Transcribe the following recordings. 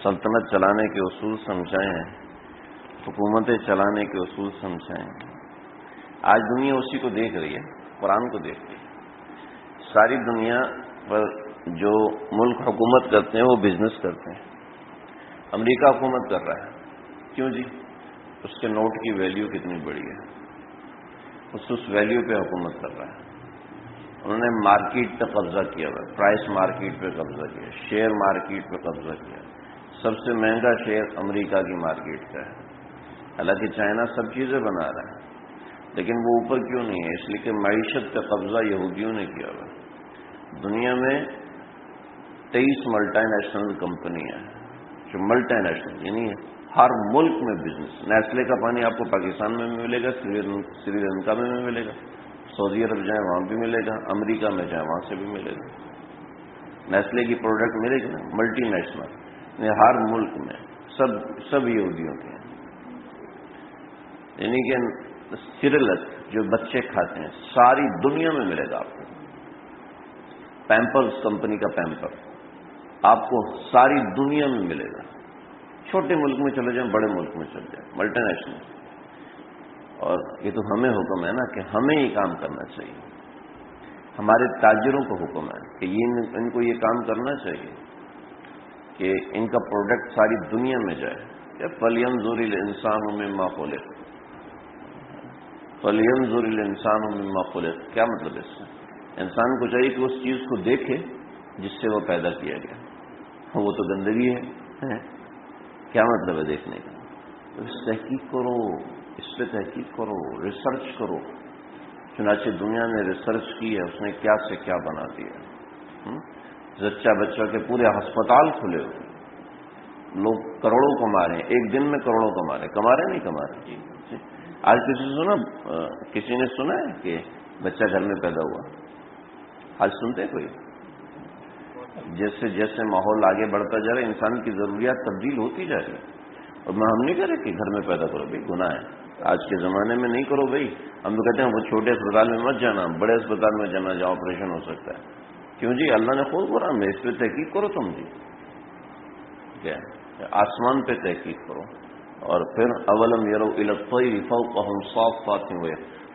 سلطنت چلانے کے اصول سمجھائیں، حکومتیں چلانے کے اصول سمجھائیں۔ آج دنیا اسی کو دیکھ رہی ہے، قرآن کو دیکھ رہی ہے۔ ساری دنیا پر جو ملک حکومت کرتے ہیں وہ بزنس کرتے ہیں۔ امریکہ حکومت کر رہا ہے، کیوں جی؟ اس کے نوٹ کی ویلیو کتنی بڑی ہے، اس ویلیو پہ حکومت کر رہا ہے۔ انہوں نے مارکیٹ پہ قبضہ کیا ہوا ہے، پرائس مارکیٹ پہ قبضہ کیا، شیئر مارکیٹ پہ قبضہ کیا۔ سب سے مہنگا شیئر امریکہ کی مارکیٹ کا ہے۔ حالانکہ چائنا سب چیزیں بنا رہا ہے، لیکن وہ اوپر کیوں نہیں ہے؟ اس لیے کہ معیشت پہ قبضہ یہودیوں نے کیا ہوا ہے۔ دنیا میں 23 ملٹی نیشنل کمپنیاں ہیں، جو ملٹی نیشنل یعنی ہر ملک میں بزنس۔ نیسلے کا پانی آپ کو پاکستان میں بھی ملے گا، سری لنکا میں بھی ملے گا، سعودی عرب جائیں وہاں بھی ملے گا، امریکہ میں جائیں وہاں سے بھی ملے گا۔ نیسلے کی پروڈکٹ ملے گی نا، ملٹی نیشنل یعنی ہر ملک میں سب یہودیوں کے ہیں۔ یعنی کہ سیریلک جو بچے کھاتے ہیں ساری دنیا میں ملے گا آپ کو۔ پیمپرز کمپنی کا پیمپر آپ کو ساری دنیا میں ملے گا۔ چھوٹے ملک میں چلے جائیں، بڑے ملک میں چلے جائیں، ملٹی نیشنل۔ اور یہ تو ہمیں حکم ہے نا کہ ہمیں یہ کام کرنا چاہیے۔ ہمارے تاجروں کو حکم ہے کہ ان کو یہ کام کرنا چاہیے کہ ان کا پروڈکٹ ساری دنیا میں جائے۔ فَلْيَنْظُرِ الْإِنسَانُ مِمَّا خُلِقَ، فَلْيَنْظُرِ الْإِنسَانُ مِمَّا خُلِقَ۔ کیا مطلب ہے اس سے؟ انسان کو چاہیے کہ اس چیز کو دیکھے جس سے وہ پیدا کیا گیا۔ وہ تو گندگی ہے، کیا مطلب ہے دیکھنے کا؟ تو اس تحقیق کرو، اس پہ تحقیق کرو، ریسرچ کرو۔ چنانچہ دنیا نے ریسرچ کی ہے، اس نے کیا سے کیا بنا دیا۔ زچہ بچہ کے پورے ہسپتال کھلے ہوئے، لوگ کروڑوں کما رہے ہیں، ایک دن میں کروڑوں کما رہے نہیں کما رہے۔ آج کسی نے سنا ہے کہ بچہ گھر میں پیدا ہوا؟ آج سنتے کوئی؟ جیسے جیسے ماحول آگے بڑھتا جا رہا ہے، انسان کی ضروریات تبدیل ہوتی جا رہی ہے۔ اور ہم نہیں کہہ رہے کہ گھر میں پیدا کرو، بھائی گناہ ہے، آج کے زمانے میں نہیں کرو بھائی۔ ہم تو کہتے ہیں وہ چھوٹے اسپتال میں مت جانا، بڑے اسپتال میں جانا جہاں آپریشن ہو سکتا ہے۔ کیوں جی؟ اللہ نے خود قرآن میں اس پہ تحقیق کرو تم جی، کیا آسمان پہ تحقیق کرو۔ اور پھر اولم یرو الی الطیر فوقہم صافات و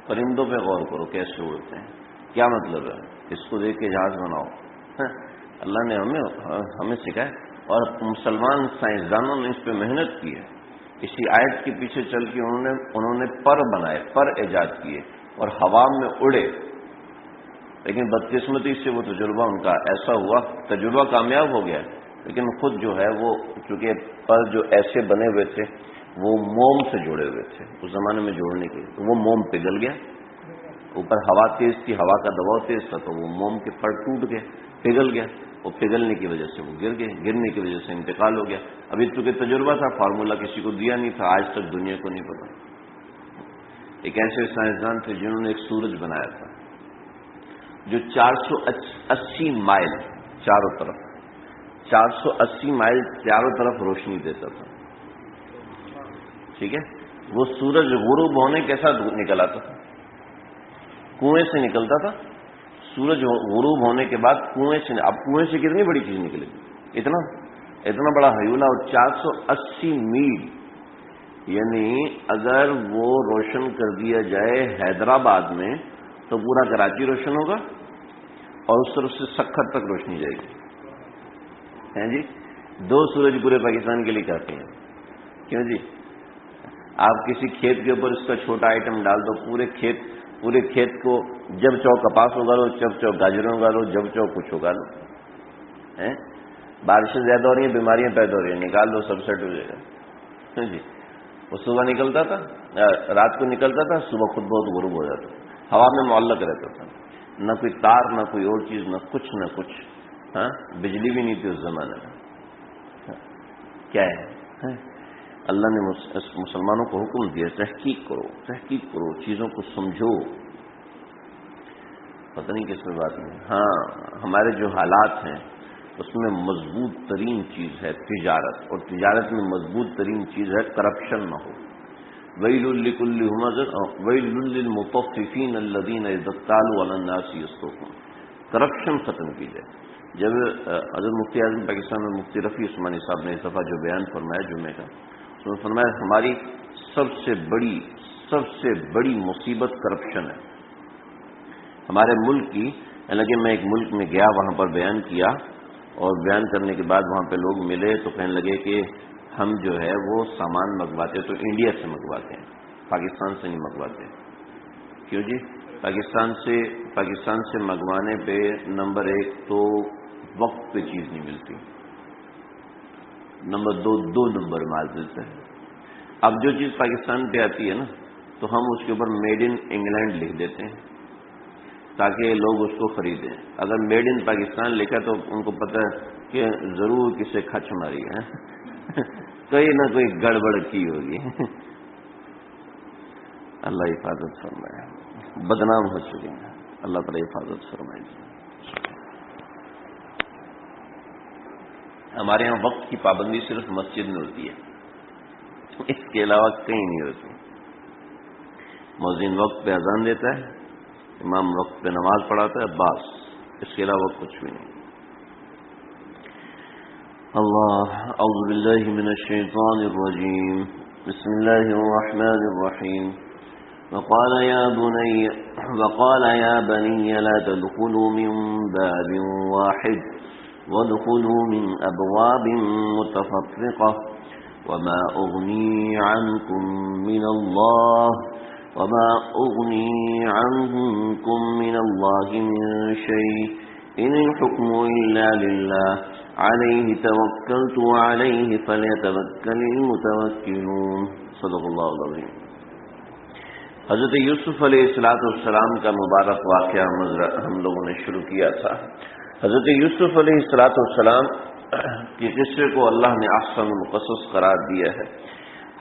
پرندوں پہ غور کرو کیسے اڑتے ہیں۔ کیا مطلب ہے؟ اس کو دیکھ کے جہاز بناؤ۔ اللہ نے ہمیں سکھایا، اور مسلمان سائنسدانوں نے اس پہ محنت کی ہے۔ اسی آیت کے پیچھے چل کے انہوں نے پر بنائے، پر ایجاد کیے اور ہوا میں اڑے۔ لیکن بدقسمتی سے وہ تجربہ ان کا ایسا ہوا، تجربہ کامیاب ہو گیا، لیکن خود جو ہے وہ چونکہ پر جو ایسے بنے ہوئے تھے وہ موم سے جوڑے ہوئے تھے اس زمانے میں جوڑنے کے لیے، تو وہ موم پگھل گیا۔ اوپر ہوا تیز تھی، ہوا کا دباؤ تیز تھا، تو وہ موم کے پر ٹوٹ گئے، پگھل گیا۔ وہ پگھلنے کی وجہ سے وہ گر گئے، گرنے کی وجہ سے انتقال ہو گیا۔ ابھی چونکہ تجربہ تھا، فارمولا کسی کو دیا نہیں تھا، آج تک دنیا کو نہیں پتا۔ ایک ایسے سائنسدان تھے جنہوں نے ایک سورج بنایا تھا جو 480 مائل چاروں طرف 480 مائل چاروں طرف روشنی دیتا تھا۔ ٹھیک ہے، وہ سورج غروب ہونے کے ساتھ نکل آتا تھا، کنویں سے نکلتا تھا۔ سورج غروب ہونے کے بعد کنویں سے، اب کنویں سے کتنی بڑی چیز نکلے گی، اتنا بڑا ہیولا، اور 480 میل، یعنی اگر وہ روشن کر دیا جائے حیدرآباد میں تو پورا کراچی روشن ہوگا، اور اس طرف سے سکھر تک روشنی جائے گی۔ ہیں جی، 2 سورج پورے پاکستان کے لیے کہتے ہیں۔ کیوں جی؟ آپ کسی کھیت کے اوپر اس کا چھوٹا آئٹم ڈال دو، پورے کھیت کو جب چاہو کپاس اگا لو، جب چاہو گاجروں اگا لو، جب چاہو کچھ اگا لو۔ بارشیں زیادہ ہو رہی ہیں، بیماریاں پیدا ہو رہی ہیں، نکال دو، سب سیٹ ہو جائے گا۔ جی، وہ صبح نکلتا تھا، رات کو نکلتا تھا، صبح خود بہت غروب ہو جاتا تھا، ہوا میں معلق رہتا تھا، نہ کوئی تار، نہ کوئی اور چیز، نہ کچھ۔ بجلی بھی نہیں تھی اس زمانے میں۔ کیا ہے؟ اللہ نے مسلمانوں کو حکم دیا تحقیق کرو، چیزوں کو سمجھو۔ پتہ نہیں کس میں بات نہیں۔ ہاں، ہمارے جو حالات ہیں اس میں مضبوط ترین چیز ہے تجارت، اور تجارت میں مضبوط ترین چیز ہے کرپشن نہ ہو۔ ویل لکل ہمزہ ویل للمطففین الذین اذا اکتالوا علی الناس یستوفون۔ کرپشن ختم کی جائے. جب حضرت مفتی اعظم پاکستان میں مفتی رفیع عثمانی صاحب نے اس دفعہ جو بیان فرمایا جمعے کا، اس میں فرمایا ہماری سب سے بڑی مصیبت کرپشن ہے ہمارے ملک کی. حالانکہ میں ایک ملک میں گیا، وہاں پر بیان کیا، اور بیان کرنے کے بعد وہاں پہ لوگ ملے تو کہنے لگے کہ ہم جو ہے وہ سامان منگواتے تو انڈیا سے منگواتے ہیں، پاکستان سے نہیں منگواتے. کیوں جی؟ پاکستان سے منگوانے پہ نمبر 1 تو وقت پہ چیز نہیں ملتی، نمبر 2 نمبر مال ملتا ہے. اب جو چیز پاکستان پہ آتی ہے نا تو ہم اس کے اوپر میڈ ان انگلینڈ لکھ دیتے ہیں تاکہ لوگ اس کو خریدیں. اگر میڈ ان پاکستان لکھا تو ان کو پتہ ہے کہ ضرور کسے کھچ ماری ہے کوئی نہ کوئی گڑبڑ کی ہوگی. اللہ حفاظت فرمائے، بدنام ہو چکے ہیں، اللہ تعالی حفاظت فرمائے. ہمارے یہاں وقت کی پابندی صرف مسجد میں ہوتی ہے، اس کے علاوہ کہیں نہیں ہوتی. مؤذن وقت پہ اذان دیتا ہے، امام وقت پہ نماز پڑھاتا ہے، بس اس کے علاوہ کچھ بھی نہیں. اللہ اعوذ باللہ من الشیطان الرجیم، بسم اللہ الرحمن الرحیم. وقال يا بني لا تدخلوا من باب واحد وادخلوا من أبواب متفرقة وما أغني عنكم من الله من شيء إن الحكم إلا لله عليه توكلت وعليه فليتوكل المتوكلون. صدق اللہ العظیم. حضرت یوسف علیہ السلام کا مبارک واقعہ ہم لوگوں نے شروع کیا تھا. حضرت یوسف علیہ السلام کے قصے کو اللہ نے احسن القصص قرار دیا ہے.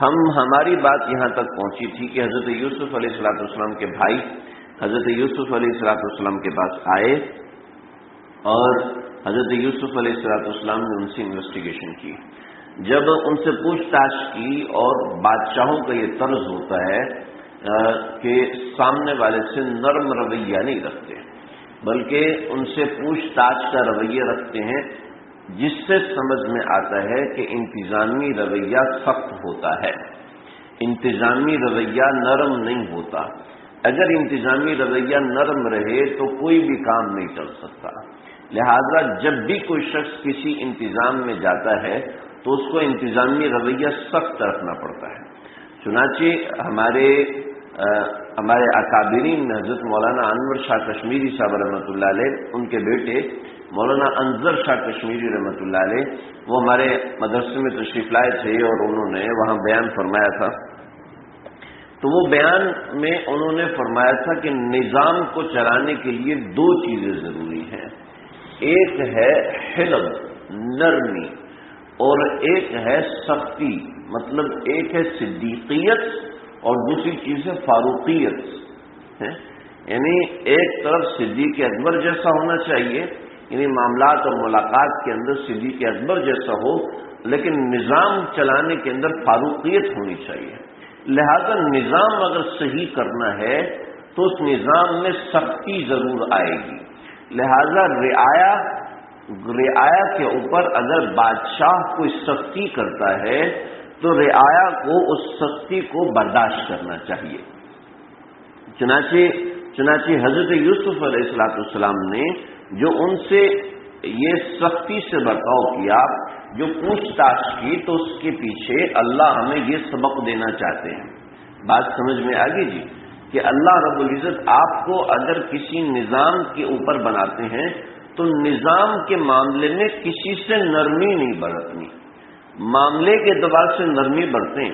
ہماری بات یہاں تک پہنچی تھی کہ حضرت یوسف علیہ السلام کے بھائی حضرت یوسف علیہ السلام کے پاس آئے اور حضرت یوسف علیہ السلام نے ان سے انویسٹیگیشن کی. جب ان سے پوچھ تاچھ کی، اور بادشاہوں کا یہ طرز ہوتا ہے کہ سامنے والے سے نرم رویہ نہیں رکھتے، بلکہ ان سے پوچھ تاچھ کا رویہ رکھتے ہیں، جس سے سمجھ میں آتا ہے کہ انتظامی رویہ سخت ہوتا ہے، انتظامی رویہ نرم نہیں ہوتا. اگر انتظامی رویہ نرم رہے تو کوئی بھی کام نہیں چل سکتا. لہذا جب بھی کوئی شخص کسی انتظام میں جاتا ہے تو اس کو انتظامی رویہ سخت رکھنا پڑتا ہے. چنانچہ ہمارے اکابرین میں حضرت مولانا انور شاہ کشمیری صاحب رحمۃ اللہ علیہ، ان کے بیٹے مولانا انظر شاہ کشمیری رحمۃ اللہ علیہ، وہ ہمارے مدرسے میں تشریف لائے تھے اور انہوں نے وہاں بیان فرمایا تھا. تو وہ بیان میں انہوں نے فرمایا تھا کہ نظام کو چلانے کے لیے 2 چیزیں ضروری ہیں. ایک ہے حلم، نرمی، اور ایک ہے سختی. مطلب ایک ہے صدیقیت اور دوسری چیز ہے فاروقیت. یعنی ایک طرف صدیق اکبر جیسا ہونا چاہیے، یعنی معاملات اور ملاقات کے اندر صدیق اکبر جیسا ہو، لیکن نظام چلانے کے اندر فاروقیت ہونی چاہیے. لہذا نظام اگر صحیح کرنا ہے تو اس نظام میں سختی ضرور آئے گی. لہذا رعایا کے اوپر اگر بادشاہ کوئی سختی کرتا ہے تو رعایا کو اس سختی کو برداشت کرنا چاہیے. چنانچہ حضرت یوسف علیہ السلام نے جو ان سے یہ سختی سے برتاؤ کیا، جو پوچھ تاچھ کی، تو اس کے پیچھے اللہ ہمیں یہ سبق دینا چاہتے ہیں. بات سمجھ میں آ گئی جی کہ اللہ رب العزت آپ کو اگر کسی نظام کے اوپر بناتے ہیں تو نظام کے معاملے میں کسی سے نرمی نہیں برتنی. معاملے کے اعتبار سے نرمی برتیں،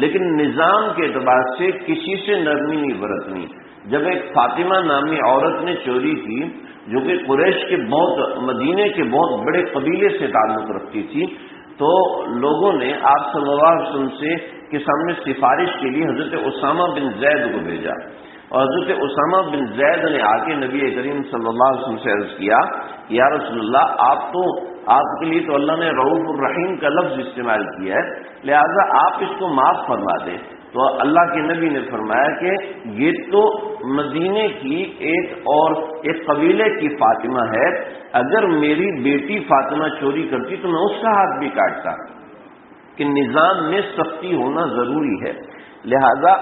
لیکن نظام کے اعتبار سے کسی سے نرمی نہیں برتنی. جب ایک فاطمہ نامی عورت نے چوری کی، جو کہ قریش کے مدینے کے بہت بڑے قبیلے سے تعلق رکھتی تھی، تو لوگوں نے آپ صلی اللہ علیہ وسلم کے سامنے سفارش کے لیے حضرت اسامہ بن زید کو بھیجا، اور حضرت اسامہ بن زید نے آ کے نبی کریم صلی اللہ علیہ وسلم سے عرض کیا، یا رسول اللہ، آپ کے لیے تو اللہ نے رؤوف الرحیم کا لفظ استعمال کیا ہے، لہذا آپ اس کو معاف فرما دیں. تو اللہ کے نبی نے فرمایا کہ یہ تو مدینے کی ایک قبیلے کی فاطمہ ہے، اگر میری بیٹی فاطمہ چوری کرتی تو میں اس کا ہاتھ بھی کاٹتا، کہ نظام میں سختی ہونا ضروری ہے۔ لہذا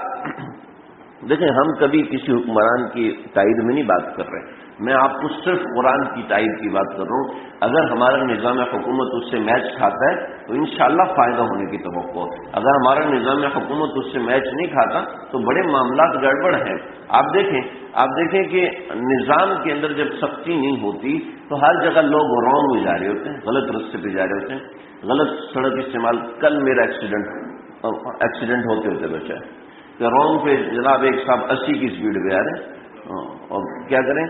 دیکھیں، ہم کبھی کسی حکمران کی تائید میں نہیں بات کر رہے، میں آپ کو صرف قرآن کی تائید کی بات کر رہا ہوں۔ اگر ہمارا نظام حکومت اس سے میچ کھاتا ہے تو انشاءاللہ فائدہ ہونے کی توقع، اگر ہمارا نظام حکومت اس سے میچ نہیں کھاتا تو بڑے معاملات گڑبڑ ہیں۔ آپ دیکھیں کہ نظام کے اندر جب سختی نہیں ہوتی تو ہر جگہ لوگ رونگ جا رہے ہوتے ہیں، غلط رستے پہ جا رہے ہوتے ہیں، غلط سڑک استعمال۔ کل میرا ایکسیڈنٹ ہوتے بچا کہ رونگ پہ جناب ایک صاحب 80 کی سپیڈ پہ آ رہے ہیں، اور کیا کریں،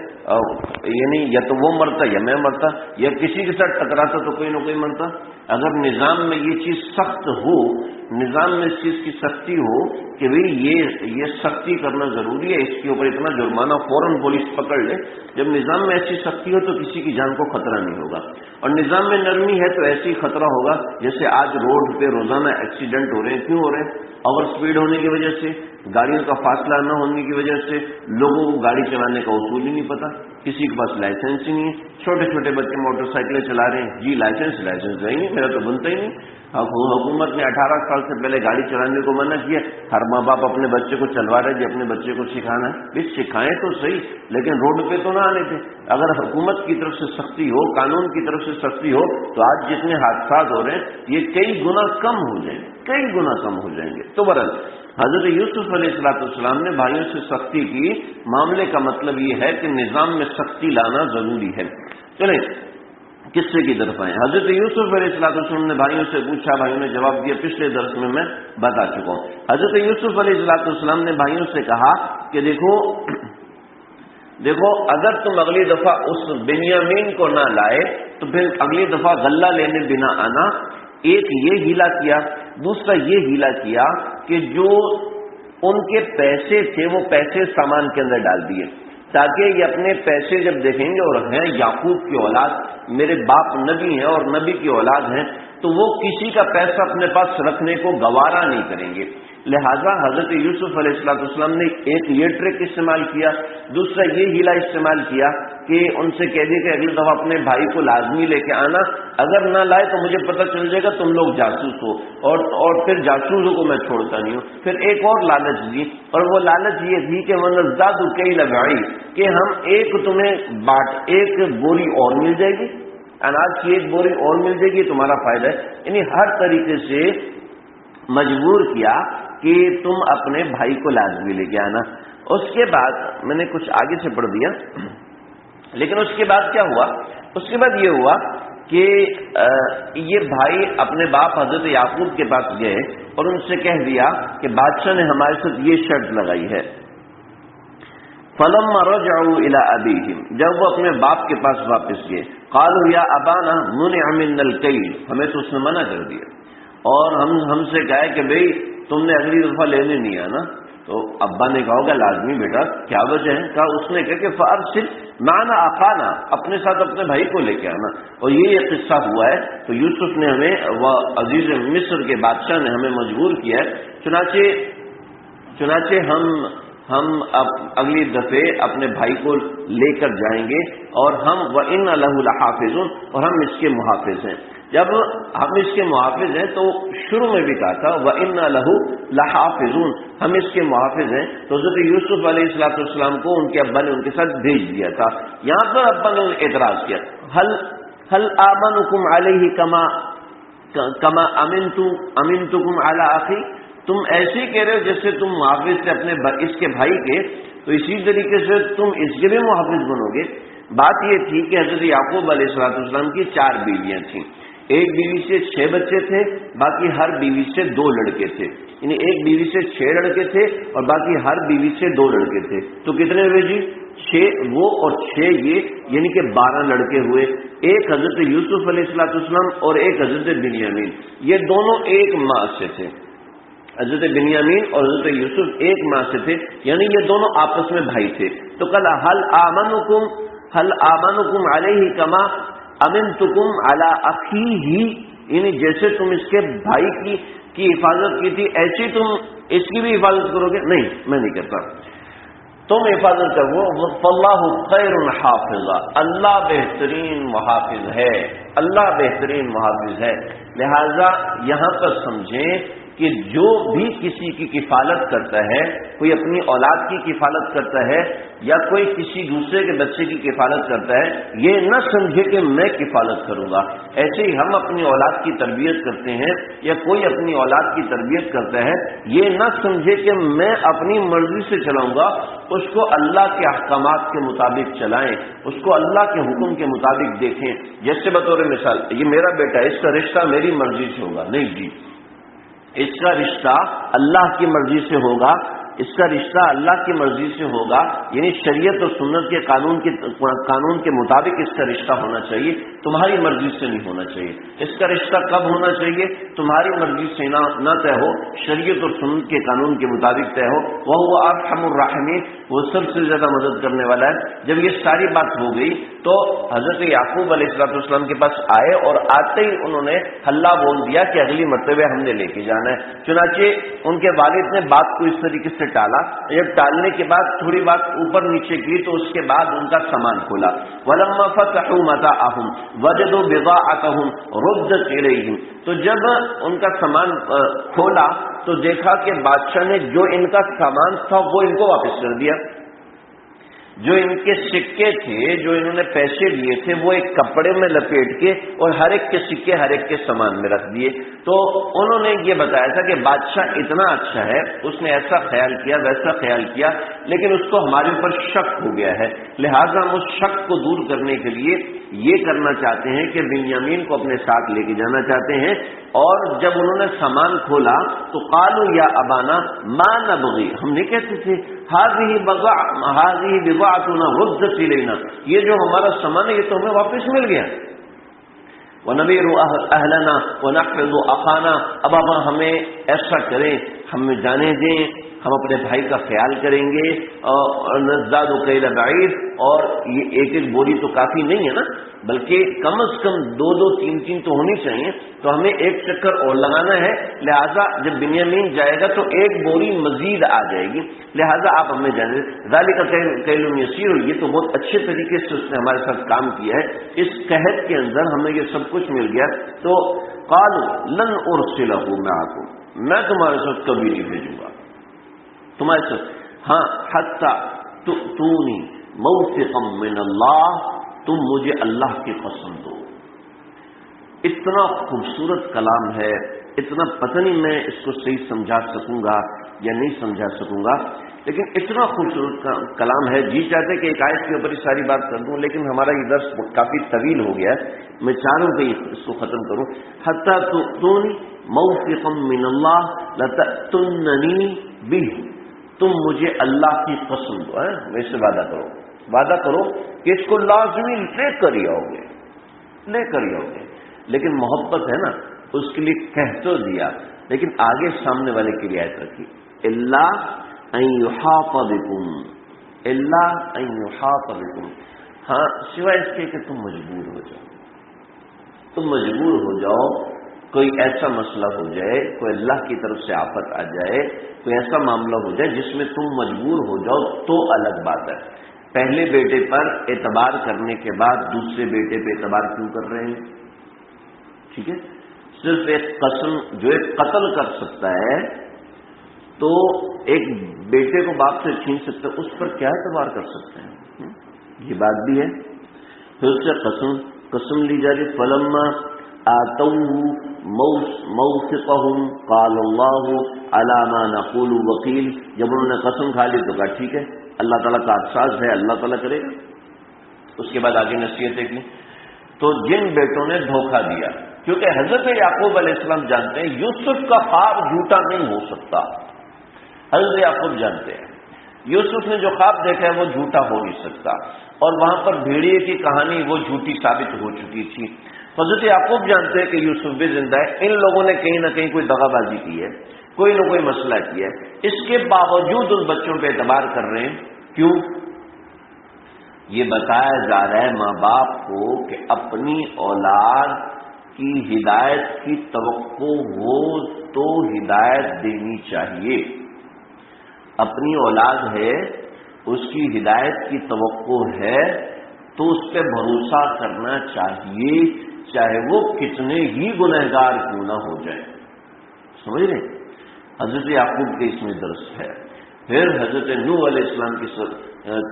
یعنی یا تو وہ مرتا یا میں مرتا، یا کسی کے ساتھ ٹکراتا تو کوئی نہ کوئی مرتا۔ اگر نظام میں یہ چیز سخت ہو، نظام میں اس چیز کی سختی ہو کہ بھئی یہ سختی کرنا ضروری ہے، اس کے اوپر اتنا جرمانہ، فوراً پولیس پکڑ لے۔ جب نظام میں ایسی سختی ہو تو کسی کی جان کو خطرہ نہیں ہوگا، اور نظام میں نرمی ہے تو ایسے ہی خطرہ ہوگا۔ جیسے آج روڈ پہ روزانہ ایکسیڈنٹ ہو رہے ہیں، کیوں ہو رہے ہیں؟ اوور سپیڈ ہونے کی وجہ سے، گاڑیوں کا فاصلہ نہ ہونے کی وجہ سے، لوگوں کو گاڑی چلانے کا اصول ہی نہیں پتا، کسی کے پاس لائسنس ہی نہیں ہے۔ چھوٹے چھوٹے بچے موٹر سائیکلیں چلا رہے ہیں، جی لائسنس ہے ہی نہیں، میرا تو بنتا ہی نہیں۔ حکومت نے 18 سال سے پہلے گاڑی چلانے کو منع کیا، ہر ماں باپ اپنے بچے کو چلوا رہے جی اپنے بچے کو سکھانا ہے، بھی سکھائیں تو صحیح، لیکن روڈ پہ تو نہ آنے تھے۔ اگر حکومت کی طرف سے سختی ہو، قانون کی طرف سے سختی ہو تو آج جتنے حادثات ہو رہے ہیں یہ کئی گنا کم ہو جائیں گے، کئی گنا کم ہو جائیں گے۔ تو برحال حضرت یوسف علیہ السلام نے بھائیوں سے سختی کی، معاملے کا مطلب یہ ہے کہ نظام میں سختی لانا ضروری ہے۔ چلیں قصے کی طرف آئیں۔ حضرت یوسف علیہ السلام نے بھائیوں سے پوچھا، بھائیوں نے جواب دیا، پچھلے درس میں بتا چکا ہوں۔ حضرت یوسف علیہ السلام نے بھائیوں سے کہا کہ دیکھو اگر تم اگلی دفعہ اس بنیامین کو نہ لائے تو پھر اگلی دفعہ غلہ لینے بنا آنا۔ ایک یہ ہیلا کیا، دوسرا یہ ہیلا کیا کہ جو ان کے پیسے تھے وہ پیسے سامان کے اندر ڈال دیے، تاکہ یہ اپنے پیسے جب دیکھیں گے اور ہیں یعقوب کی اولاد، میرے باپ نبی ہیں اور نبی کی اولاد ہیں، تو وہ کسی کا پیسہ اپنے پاس رکھنے کو گوارا نہیں کریں گے۔ لہذا حضرت یوسف علیہ السلام نے ایک یہ ٹرک استعمال کیا، دوسرا یہ ہیلا استعمال کیا کہ ان سے کہہ دیا کہ اگلی دفعہ اپنے بھائی کو لازمی لے کے آنا، اگر نہ لائے تو مجھے پتہ چل جائے گا تم لوگ جاسوس ہو، اور پھر جاسوسوں کو میں چھوڑتا نہیں ہوں۔ پھر ایک اور لالچ دی، اور وہ لالچ یہ تھی کہ وَنَزْدَادُ كَيْلَ بَعِيرٍ، کہ ہم ایک بوری اور مل جائے گی، اناج کی ایک بوری اور مل جائے گی، تمہارا فائدہ ہے۔ یعنی ہر طریقے سے مجبور کیا کہ تم اپنے بھائی کو لازمی لے کے آنا۔ اس کے بعد میں نے کچھ آگے سے پڑھ دیا، لیکن اس کے بعد کیا ہوا؟ اس کے بعد یہ ہوا کہ یہ بھائی اپنے باپ حضرت یعقوب کے پاس گئے اور ان سے کہہ دیا کہ بادشاہ نے ہمارے ساتھ یہ شرط لگائی ہے۔ فَلَمَّا رَجَعُوا إِلَىٰ أَبِيهِمْ، جب وہ اپنے باپ کے پاس واپس گئے، قَالُوا يَا أَبَانَا مُنِعَ مِنَّا الْكَيْلُ، ہمیں تو اس نے منع کر دیا، اور ہم سے کہا کہ بھئی تم نے اگلی دفعہ لینے نہیں آنا۔ تو ابا نے کہا ہوگا لازمی بیٹا کیا وجہ ہے؟ کہا اس نے کہا کہ فَأَرْسِلْ مَعَنَا أَخَانَا، اپنے ساتھ اپنے بھائی کو لے کے آنا۔ اور یہ قصہ ہوا ہے، تو یوسف نے ہمیں، وہ عزیز مصر کے بادشاہ نے ہمیں مجبور کیا ہے، چنانچہ ہم اب اگلی دفعے اپنے بھائی کو لے کر جائیں گے، اور ہم وَإِنَّ لَهُ لَحَافِظُونَ، اور ہم اس کے محافظ ہیں۔ جب ہم اس کے محافظ ہیں تو شروع میں بھی کہا تھا وَإِنَّ لَهُ لَحَافِظُونَ، ہم اس کے محافظ ہیں، تو حضرت یوسف علیہ السلام کو ان کے ابا نے ان کے ساتھ بھیج دیا تھا۔ یہاں پر ابا نے اعتراض کیا، هل آمنكم علیہ کما امنتکم علی اخی، تم ایسے ہی کہہ رہے ہو جیسے تم محافظ تھے اپنے اس کے بھائی کے، تو اسی طریقے سے تم اس کے بھی محافظ بنو گے۔ بات یہ تھی کہ حضرت یعقوب علیہ السلام کی 4 بیویاں تھیں، ایک بیوی سے 6 بچے تھے، باقی ہر بیوی سے 2 لڑکے تھے، یعنی ایک بیوی سے 6 لڑکے تھے اور باقی ہر بیوی سے 2 لڑکے تھے، تو کتنے ہوئے جی؟ 6 وہ اور 6 یہ، یعنی کہ 12 لڑکے ہوئے۔ ایک حضرت یوسف علیہ السلام اور ایک حضرت بنیامین، یہ دونوں ایک ماں سے تھے، حضرت بنیامین اور حضرت یوسف ایک ماں سے تھے، یعنی یہ دونوں آپس میں بھائی تھے۔ تو کل هل آمنکم علیہ کما امنتکم علی اخیہ، یعنی جیسے تم اس کے بھائی کی حفاظت کی تھی ایسی تم اس کی بھی حفاظت کرو گے؟ نہیں، میں نہیں کرتا۔ تم حفاظت کرو، فاللہ خیر حافظ، اللہ بہترین محافظ ہے، اللہ بہترین محافظ ہے۔ لہذا یہاں پر سمجھیں کہ جو بھی کسی کی کفالت کرتا ہے، کوئی اپنی اولاد کی کفالت کرتا ہے یا کوئی کسی دوسرے کے بچے کی کفالت کرتا ہے، یہ نہ سمجھے کہ میں کفالت کروں گا۔ ایسے ہی ہم اپنی اولاد کی تربیت کرتے ہیں یا کوئی اپنی اولاد کی تربیت کرتا ہے، یہ نہ سمجھے کہ میں اپنی مرضی سے چلاؤں گا، اس کو اللہ کے احکامات کے مطابق چلائیں، اس کو اللہ کے حکم کے مطابق دیکھیں۔ جیسے بطور مثال، یہ میرا بیٹا ہے، اس کا رشتہ میری مرضی سے ہوگا، نہیں جی، اس کا رشتہ اللہ کی مرضی سے ہوگا، اس کا رشتہ اللہ کی مرضی سے ہوگا، یعنی شریعت اور سنت کے قانون کے مطابق اس کا رشتہ ہونا چاہیے، تمہاری مرضی سے نہیں ہونا چاہیے۔ اس کا رشتہ کب ہونا چاہیے؟ تمہاری مرضی سے نہ طے ہو، شریعت اور سنت کے قانون کے مطابق طے ہو۔ وہ ارحم الراحمین، وہ سب سے زیادہ مدد کرنے والا ہے۔ جب یہ ساری بات ہو گئی تو حضرت یعقوب علیہ السلام کے پاس آئے اور آتے ہی انہوں نے ہلہ بول دیا کہ اگلی مرتبہ ہم نے لے کے جانا ہے۔ چنانچہ ان کے والد نے بات کو اس طریقے سے ٹالا، جب ٹالنے کے بعد تھوڑی بات اوپر نیچے کی تو اس کے بعد ان کا سامان کھولا۔ وَلَمَّا فَتَحُوا مَتَاعَهُمْ وَجَدُوا بِضَاعَتَهُمْ رُدَّتْ إِلَيْهِمْ، تو جب ان کا سامان کھولا تو دیکھا کہ بادشاہ نے جو ان کا سامان تھا وہ ان کو واپس کر دیا۔ جو ان کے سکے تھے، جو انہوں نے پیسے لیے تھے، وہ ایک کپڑے میں لپیٹ کے اور ہر ایک کے سکے ہر ایک کے سامان میں رکھ دیے۔ تو انہوں نے یہ بتایا تھا کہ بادشاہ اتنا اچھا ہے، اس نے ایسا خیال کیا ویسا خیال کیا، لیکن اس کو ہمارے اوپر شک ہو گیا ہے، لہٰذا ہم اس شک کو دور کرنے کے لیے یہ کرنا چاہتے ہیں کہ بنیامین کو اپنے ساتھ لے کے جانا چاہتے ہیں۔ اور جب انہوں نے سامان کھولا تو قالوا یا ابانا ما نبغی، ہم نہیں کہتے تھے هذه بضاعتنا ردت الینا، یہ جو ہمارا سامان ہے یہ تو ہمیں واپس مل گیا۔ وَنَبِيرُ أَهْلَنَا وَنَحْفِظُ أَخَانَا، اب ہمیں ایسا کریں، ہمیں جانے دیں، ہم اپنے بھائی کا خیال کریں گے۔ اور نزداد کیل بعیر، اور یہ ایک ایک بوری تو کافی نہیں ہے نا، بلکہ کم از کم دو دو تین تین تو ہونی چاہیے، تو ہمیں ایک چکر اور لگانا ہے، لہٰذا جب بنیامین جائے گا تو ایک بوری مزید آ جائے گی، لہٰذا آپ ہمیں جانے دیں۔ ذالک کیل یسیر، یہ تو بہت اچھے طریقے سے اس نے ہمارے ساتھ کام کیا ہے، اس قحط کے اندر ہمیں یہ سب کچھ مل گیا۔ تو قالوا لن ارسلہ معکم، میں تمہارے ساتھ کبھی نہیں بھیجوں گا تمہارے ساتھ، ہاں حتی تؤتونی موثقا من اللہ، تم مجھے اللہ کی قسم دو۔ اتنا خوبصورت کلام ہے، اتنا پتہ نہیں میں اس کو صحیح سمجھا سکوں گا یا نہیں سمجھا سکوں گا، لیکن اتنا خوبصورت کلام ہے، جی چاہتے کہ ایک آیت کے اوپر ہی ساری بات کر دوں، لیکن ہمارا یہ درس کافی طویل ہو گیا ہے، میں چاہ رہا ہوں کہ اس کو ختم کروں۔ حتی تؤتونی موثقا من اللہ لتأتوننی بہ، تم مجھے اللہ کی قسم دو، میرے سے وعدہ کرو کہ اس کو لازمی لے کر ہی آؤ گے، لیکن محبت ہے نا، اس کے لیے کہہ تو دیا، لیکن آگے سامنے والے کی رعایت رکھی، الا ان یحاط بکم، ہاں سوائے اس کے کہ تم مجبور ہو جاؤ، کوئی ایسا مسئلہ ہو جائے، کوئی اللہ کی طرف سے آفت آ جائے، کوئی ایسا معاملہ ہو جائے جس میں تم مجبور ہو جاؤ تو الگ بات ہے۔ پہلے بیٹے پر اعتبار کرنے کے بعد دوسرے بیٹے پہ اعتبار کیوں کر رہے ہیں؟ ٹھیک ہے، صرف ایک قسم، جو ایک قتل کر سکتا ہے تو ایک بیٹے کو باپ سے چھین سکتا ہے، اس پر کیا اعتبار کر سکتے ہیں؟ یہ بات بھی ہے۔ پھر اس سے قسم لی جا رہی، فلما آتوه موثقهم قال اللہ علی ما نقول وکیل، جب انہوں نے قسم کھا لی تو کہا ٹھیک ہے، اللہ تعالیٰ کا احساس ہے، اللہ تعالیٰ کرے گا۔ اس کے بعد آگے نصیحتیں کی، تو جن بیٹوں نے دھوکہ دیا، کیونکہ حضرت یعقوب علیہ السلام جانتے ہیں یوسف کا خواب جھوٹا نہیں ہو سکتا، حضرت یعقوب جانتے ہیں یوسف نے جو خواب دیکھا ہے وہ جھوٹا ہو نہیں سکتا، اور وہاں پر بھیڑیے کی کہانی وہ جھوٹی ثابت ہو چکی تھی۔ حضرت یعقوب جانتے ہیں کہ یوسف بھی زندہ ہے، ان لوگوں نے کہیں نہ کہیں کوئی دغا بازی کی ہے، کوئی نہ کوئی مسئلہ کیا ہے، اس کے باوجود ان بچوں پہ اعتبار کر رہے ہیں۔ کیوں؟ یہ بتایا جا رہا ہے ماں باپ کو کہ اپنی اولاد کی ہدایت کی توقع ہو تو ہدایت دینی چاہیے۔ اپنی اولاد ہے اس کی ہدایت کی توقع ہے تو اس پہ بھروسہ کرنا چاہیے، چاہے وہ کتنے ہی گنہگار کیوں نہ ہو جائیں. سمجھ رہے؟ حضرت یعقوب کے اس میں درس ہے. پھر حضرت نوح علیہ السلام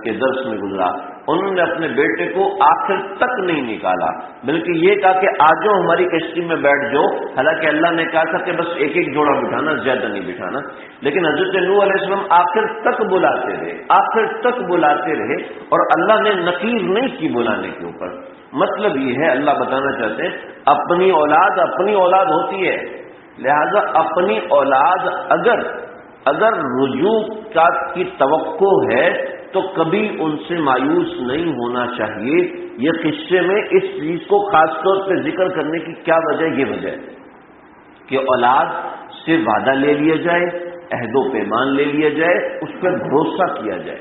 کے درس میں گزرا، انہوں نے اپنے بیٹے کو آخر تک نہیں نکالا، بلکہ یہ کہا کہ آج ہماری کشتی میں بیٹھ جاؤ. حالانکہ اللہ نے کہا تھا کہ بس ایک ایک جوڑا بٹھانا، زیادہ نہیں بٹھانا. لیکن حضرت نوح علیہ السلام آخر تک بلاتے رہے، آخر تک بلاتے رہے، اور اللہ نے نکیر نہیں کی بلانے کے اوپر. مطلب یہ ہے، اللہ بتانا چاہتے ہیں اپنی اولاد ہوتی ہے، لہذا اپنی اولاد اگر رجوع کی توقع ہے تو کبھی ان سے مایوس نہیں ہونا چاہیے. یہ قصے میں اس چیز کو خاص طور پہ ذکر کرنے کی کیا وجہ؟ یہ وجہ ہے کہ اولاد سے وعدہ لے لیا جائے، عہد و پیمان لے لیا جائے، اس پہ بھروسہ کیا جائے،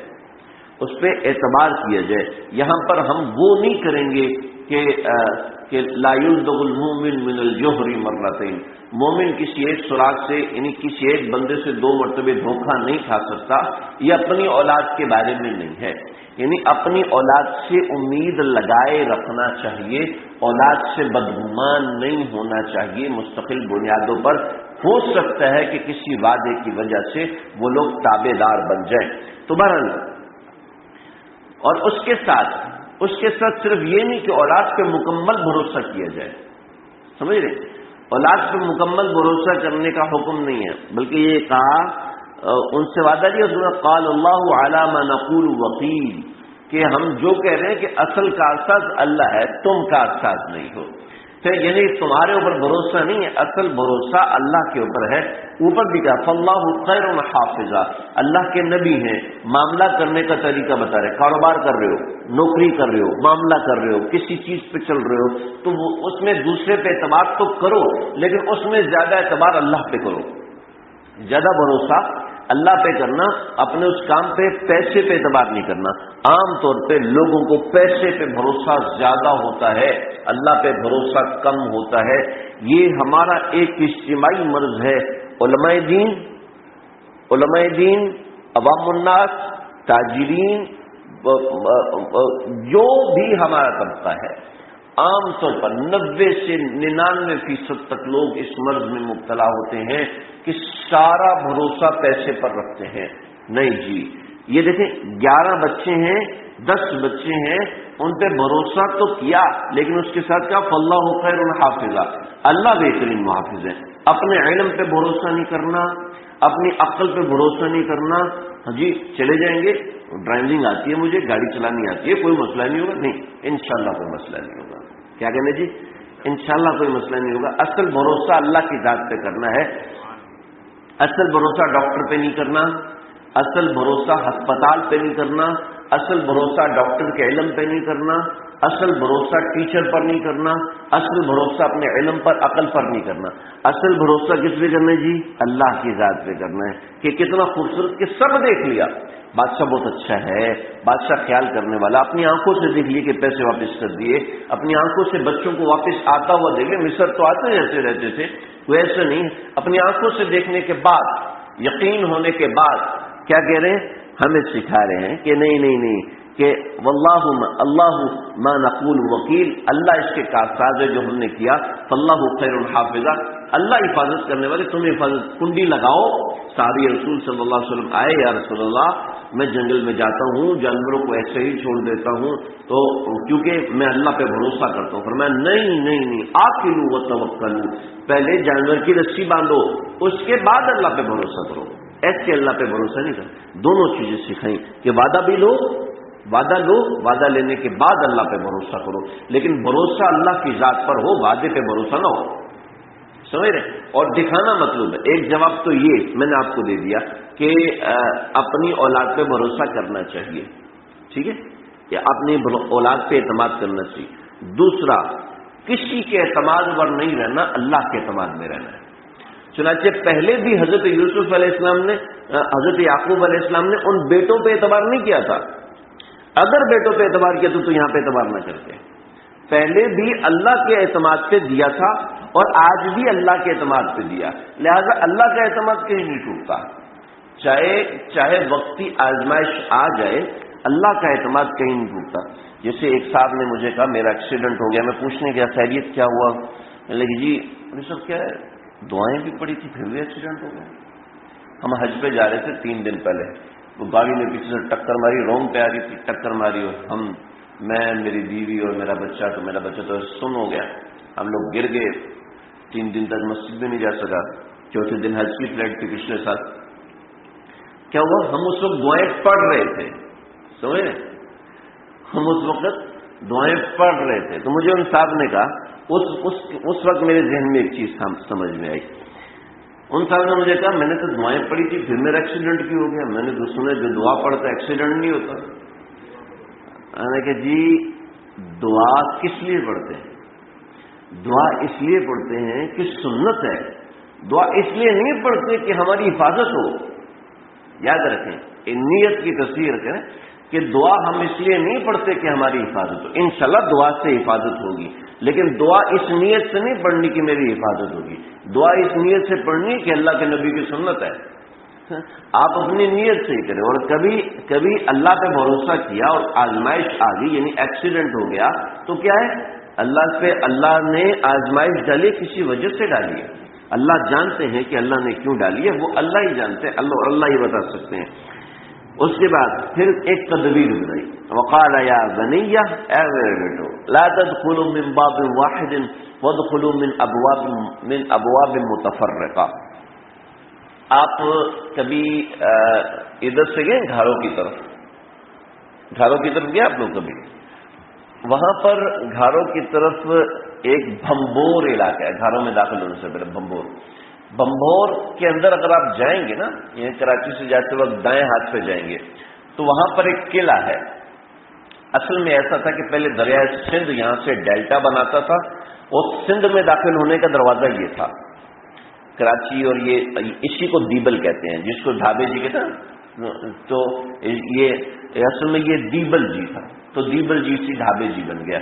اس پہ اعتبار کیا جائے. یہاں پر ہم وہ نہیں کریں گے کہ لا یلدغ المؤمن من الجحر مرتين، مومن کسی ایک سوراخ سے یعنی کسی ایک بندے سے 2 مرتبہ دھوکہ نہیں کھا سکتا. یہ اپنی اولاد کے بارے میں نہیں ہے، یعنی اپنی اولاد سے امید لگائے رکھنا چاہیے، اولاد سے بدگمان نہیں ہونا چاہیے مستقل بنیادوں پر. ہو سکتا ہے کہ کسی وعدے کی وجہ سے وہ لوگ تابع دار بن جائیں. تو بہرحال، اور اس کے ساتھ صرف یہ نہیں کہ اولاد پہ مکمل بھروسہ کیا جائے. سمجھ رہے؟ اولاد پہ مکمل بھروسہ کرنے کا حکم نہیں ہے، بلکہ یہ کہا ان سے وعدہ لیا قال اللہ علی ما نقول وکیل، کہ ہم جو کہہ رہے ہیں کہ اصل کارساز اللہ ہے، تم کارساز نہیں ہو. پھر یعنی تمہارے اوپر بھروسہ نہیں ہے، اصل بھروسہ اللہ کے اوپر ہے. اوپر بھی کہا فاللہ خیر حافظہ، اللہ کے نبی ہیں، معاملہ کرنے کا طریقہ بتا رہے. کاروبار کر رہے ہو، نوکری کر رہے ہو، معاملہ کر رہے ہو، کسی چیز پہ چل رہے ہو، تو اس میں دوسرے پہ اعتماد تو کرو، لیکن اس میں زیادہ اعتبار اللہ پہ کرو. زیادہ بھروسہ اللہ پہ کرنا، اپنے اس کام پہ پیسے پہ اعتبار نہیں کرنا. عام طور پہ لوگوں کو پیسے پہ بھروسہ زیادہ ہوتا ہے، اللہ پہ بھروسہ کم ہوتا ہے. یہ ہمارا ایک اجتماعی مرض ہے. علماء دین، عوام الناس، تاجرین، جو بھی ہمارا طبقہ ہے، عام طور پر 90 سے 99% تک لوگ اس مرض میں مبتلا ہوتے ہیں کہ سارا بھروسہ پیسے پر رکھتے ہیں. نہیں جی، یہ دیکھیں 11 بچے ہیں، 10 بچے ہیں، ان پہ بھروسہ تو کیا، لیکن اس کے ساتھ کیا فاللہ خیر حافظہ، اللہ بہترین محافظ ہے. اپنے علم پہ بھروسہ نہیں کرنا، اپنی عقل پہ بھروسہ نہیں کرنا. ہاں جی چلے جائیں گے، ڈرائیونگ آتی ہے مجھے، گاڑی چلانی آتی ہے، کوئی مسئلہ نہیں ہوگا. نہیں، انشاءاللہ کوئی مسئلہ نہیں ہوگا. کیا کہنے جی؟ انشاءاللہ کوئی مسئلہ نہیں ہوگا. اصل بھروسہ اللہ کی ذات پہ کرنا ہے. اصل بھروسہ ڈاکٹر پہ نہیں کرنا، اصل بھروسہ ہسپتال پہ نہیں کرنا، اصل بھروسہ ڈاکٹر کے علم پہ نہیں کرنا، اصل بھروسہ ٹیچر پر نہیں کرنا، اصل بھروسہ اپنے علم پر، عقل پر نہیں کرنا. اصل بھروسہ کس پہ کرنا ہے جی؟ اللہ کی ذات پہ کرنا ہے. کہ کتنا خوبصورت کہ سب دیکھ لیا، بادشاہ بہت اچھا ہے، بادشاہ خیال کرنے والا، اپنی آنکھوں سے دیکھ لیے کہ پیسے واپس کر دیے، اپنی آنکھوں سے بچوں کو واپس آتا ہوا دیکھ لے. مصر تو آتے جیسے رہتے تھے، وہ ایسا نہیں. اپنی آنکھوں سے دیکھنے کے بعد، یقین ہونے کے بعد کیا کہہ رہے ہیں؟ ہمیں سکھا رہے ہیں کہ نہیں کہ واللہ اللہ ما نقول وکیل، اللہ اس کے کارساز ہے جو ہم نے کیا. فاللہ خیر حافظہ، اللہ حفاظت کرنے والے، تم حفاظت کنڈی لگاؤ. صحابی رسول صلی اللہ علیہ وسلم آئے، یا رسول اللہ میں جنگل میں جاتا ہوں، جانوروں کو ایسے ہی چھوڑ دیتا ہوں تو کیونکہ میں اللہ پہ بھروسہ کرتا ہوں. فرمایا نہیں، آکلوا وتوکلوا، پہلے جانور کی رسی باندھو، اس کے بعد اللہ پہ بھروسہ کرو. ایسے اللہ پہ بھروسہ نہیں کرو. دونوں چیزیں سکھائیں کہ وعدہ بھی لو، وعدہ لینے کے بعد اللہ پہ بھروسہ کرو، لیکن بھروسہ اللہ کی ذات پر ہو، وعدے پہ بھروسہ نہ ہو. سمجھ رہے؟ اور دکھانا مطلوب ہے. ایک جواب تو یہ میں نے آپ کو دے دیا کہ اپنی اولاد پہ بھروسہ کرنا چاہیے، ٹھیک ہے، کہ اپنی اولاد پہ اعتماد کرنا چاہیے. دوسرا، کسی کے اعتماد پر نہیں رہنا، اللہ کے اعتماد میں رہنا ہے. چنانچہ پہلے بھی حضرت یوسف علیہ السلام نے، حضرت یعقوب علیہ السلام نے ان بیٹوں پہ اعتبار نہیں کیا تھا. اگر بیٹوں پہ اعتبار کیا تو یہاں پہ اعتبار نہ کرتے. پہلے بھی اللہ کے اعتماد پہ دیا تھا اور آج بھی اللہ کے اعتماد پہ دیا، لہذا اللہ کا اعتماد کہیں نہیں ٹوٹتا. چاہے وقتی آزمائش آ جائے، اللہ کا اعتماد کہیں نہیں ٹوٹتا۔ جیسے ایک صاحب نے مجھے کہا میرا ایکسیڈنٹ ہو گیا، میں پوچھنے گیا خیریت کیا ہوا؟ میں لگی جی سب کیا ہے، دعائیں بھی پڑی تھی پھر بھی ایکسیڈنٹ ہو گیا۔ ہم حج پہ جا رہے تھے 3 دن پہلے، وہ گاڑی نے پیچھے سے ٹکر ماری، رونگ پہ آ رہی تھی، ٹکر ماری، اور میں میری بیوی اور میرا بچہ تو سن ہو گیا، ہم لوگ گر گئے، 3 دن تک مسجد میں نہیں جا سکا۔ چوتھے دن حج کی فلائٹ تھی پچھلے سال۔ کیا ہوا؟ ہم اس وقت دعائیں پڑھ رہے تھے، سمجھے، ہم اس وقت دعائیں پڑھ رہے تھے۔ تو مجھے ان صاحب نے کہا، اس وقت میرے ذہن میں ایک چیز سمجھ میں آئی۔ ان صاحب نے مجھے کہا میں نے تو دعائیں پڑھی تھی پھر میرا ایکسیڈنٹ کیوں ہو گیا؟ میں نے تو سنا جو دعا پڑھتا ہے ایکسیڈنٹ نہیں ہوتا۔ میں نے کہا جی دعا کس لیے پڑھتے ہیں؟ دعا اس لیے پڑھتے ہیں کہ سنت ہے، دعا اس لیے نہیں پڑھتے کہ ہماری حفاظت ہو۔ یاد رکھیں، نیت کی تصویر کریں کہ دعا ہم اس لیے نہیں پڑھتے کہ ہماری حفاظت ہو، انشاءاللہ دعا سے حفاظت ہوگی، لیکن دعا اس نیت سے نہیں پڑھنی کہ میری حفاظت ہوگی، دعا اس نیت سے پڑھنی کہ اللہ کے نبی کی سنت ہے۔ آپ اپنی نیت سے ہی کریں۔ اور کبھی اللہ پہ بھروسہ کیا اور آزمائش آ گئی، یعنی ایکسیڈنٹ ہو گیا، تو کیا ہے، اللہ نے آزمائش ڈالی، کسی وجہ سے ڈالی ہے، اللہ جانتے ہیں کہ اللہ نے کیوں ڈالی ہے، وہ اللہ ہی جانتے ہیں، اللہ ہی بتا سکتے ہیں۔ اس کے بعد پھر ایک تدبیر بنائی، وقال یا بنی، اے میرے بیٹو، لا تدخلوا من باب واحد وادخلوا من ابواب متفرقہ۔ آپ کبھی ادھر سے گئے گھاروں کی طرف گئے آپ لوگ کبھی؟ وہاں پر گھاروں کی طرف ایک بھمبور علاقہ ہے، گھاروں میں داخل ہونے سے پہلے بھمبور کے اندر اگر آپ جائیں گے نا، یہ کراچی سے جاتے وقت دائیں ہاتھ پہ جائیں گے تو وہاں پر ایک قلعہ ہے۔ اصل میں ایسا تھا کہ پہلے دریائے سندھ یہاں سے ڈیلٹا بناتا تھا، اور سندھ میں داخل ہونے کا دروازہ یہ تھا کراچی، اور یہ اسی کو دیبل کہتے ہیں، جس کو ڈھابے جی کہتے ہیں، تو یہ اصل میں یہ دیبل جی تھا، تو دیبل جی سے ڈھابے جی بن گیا،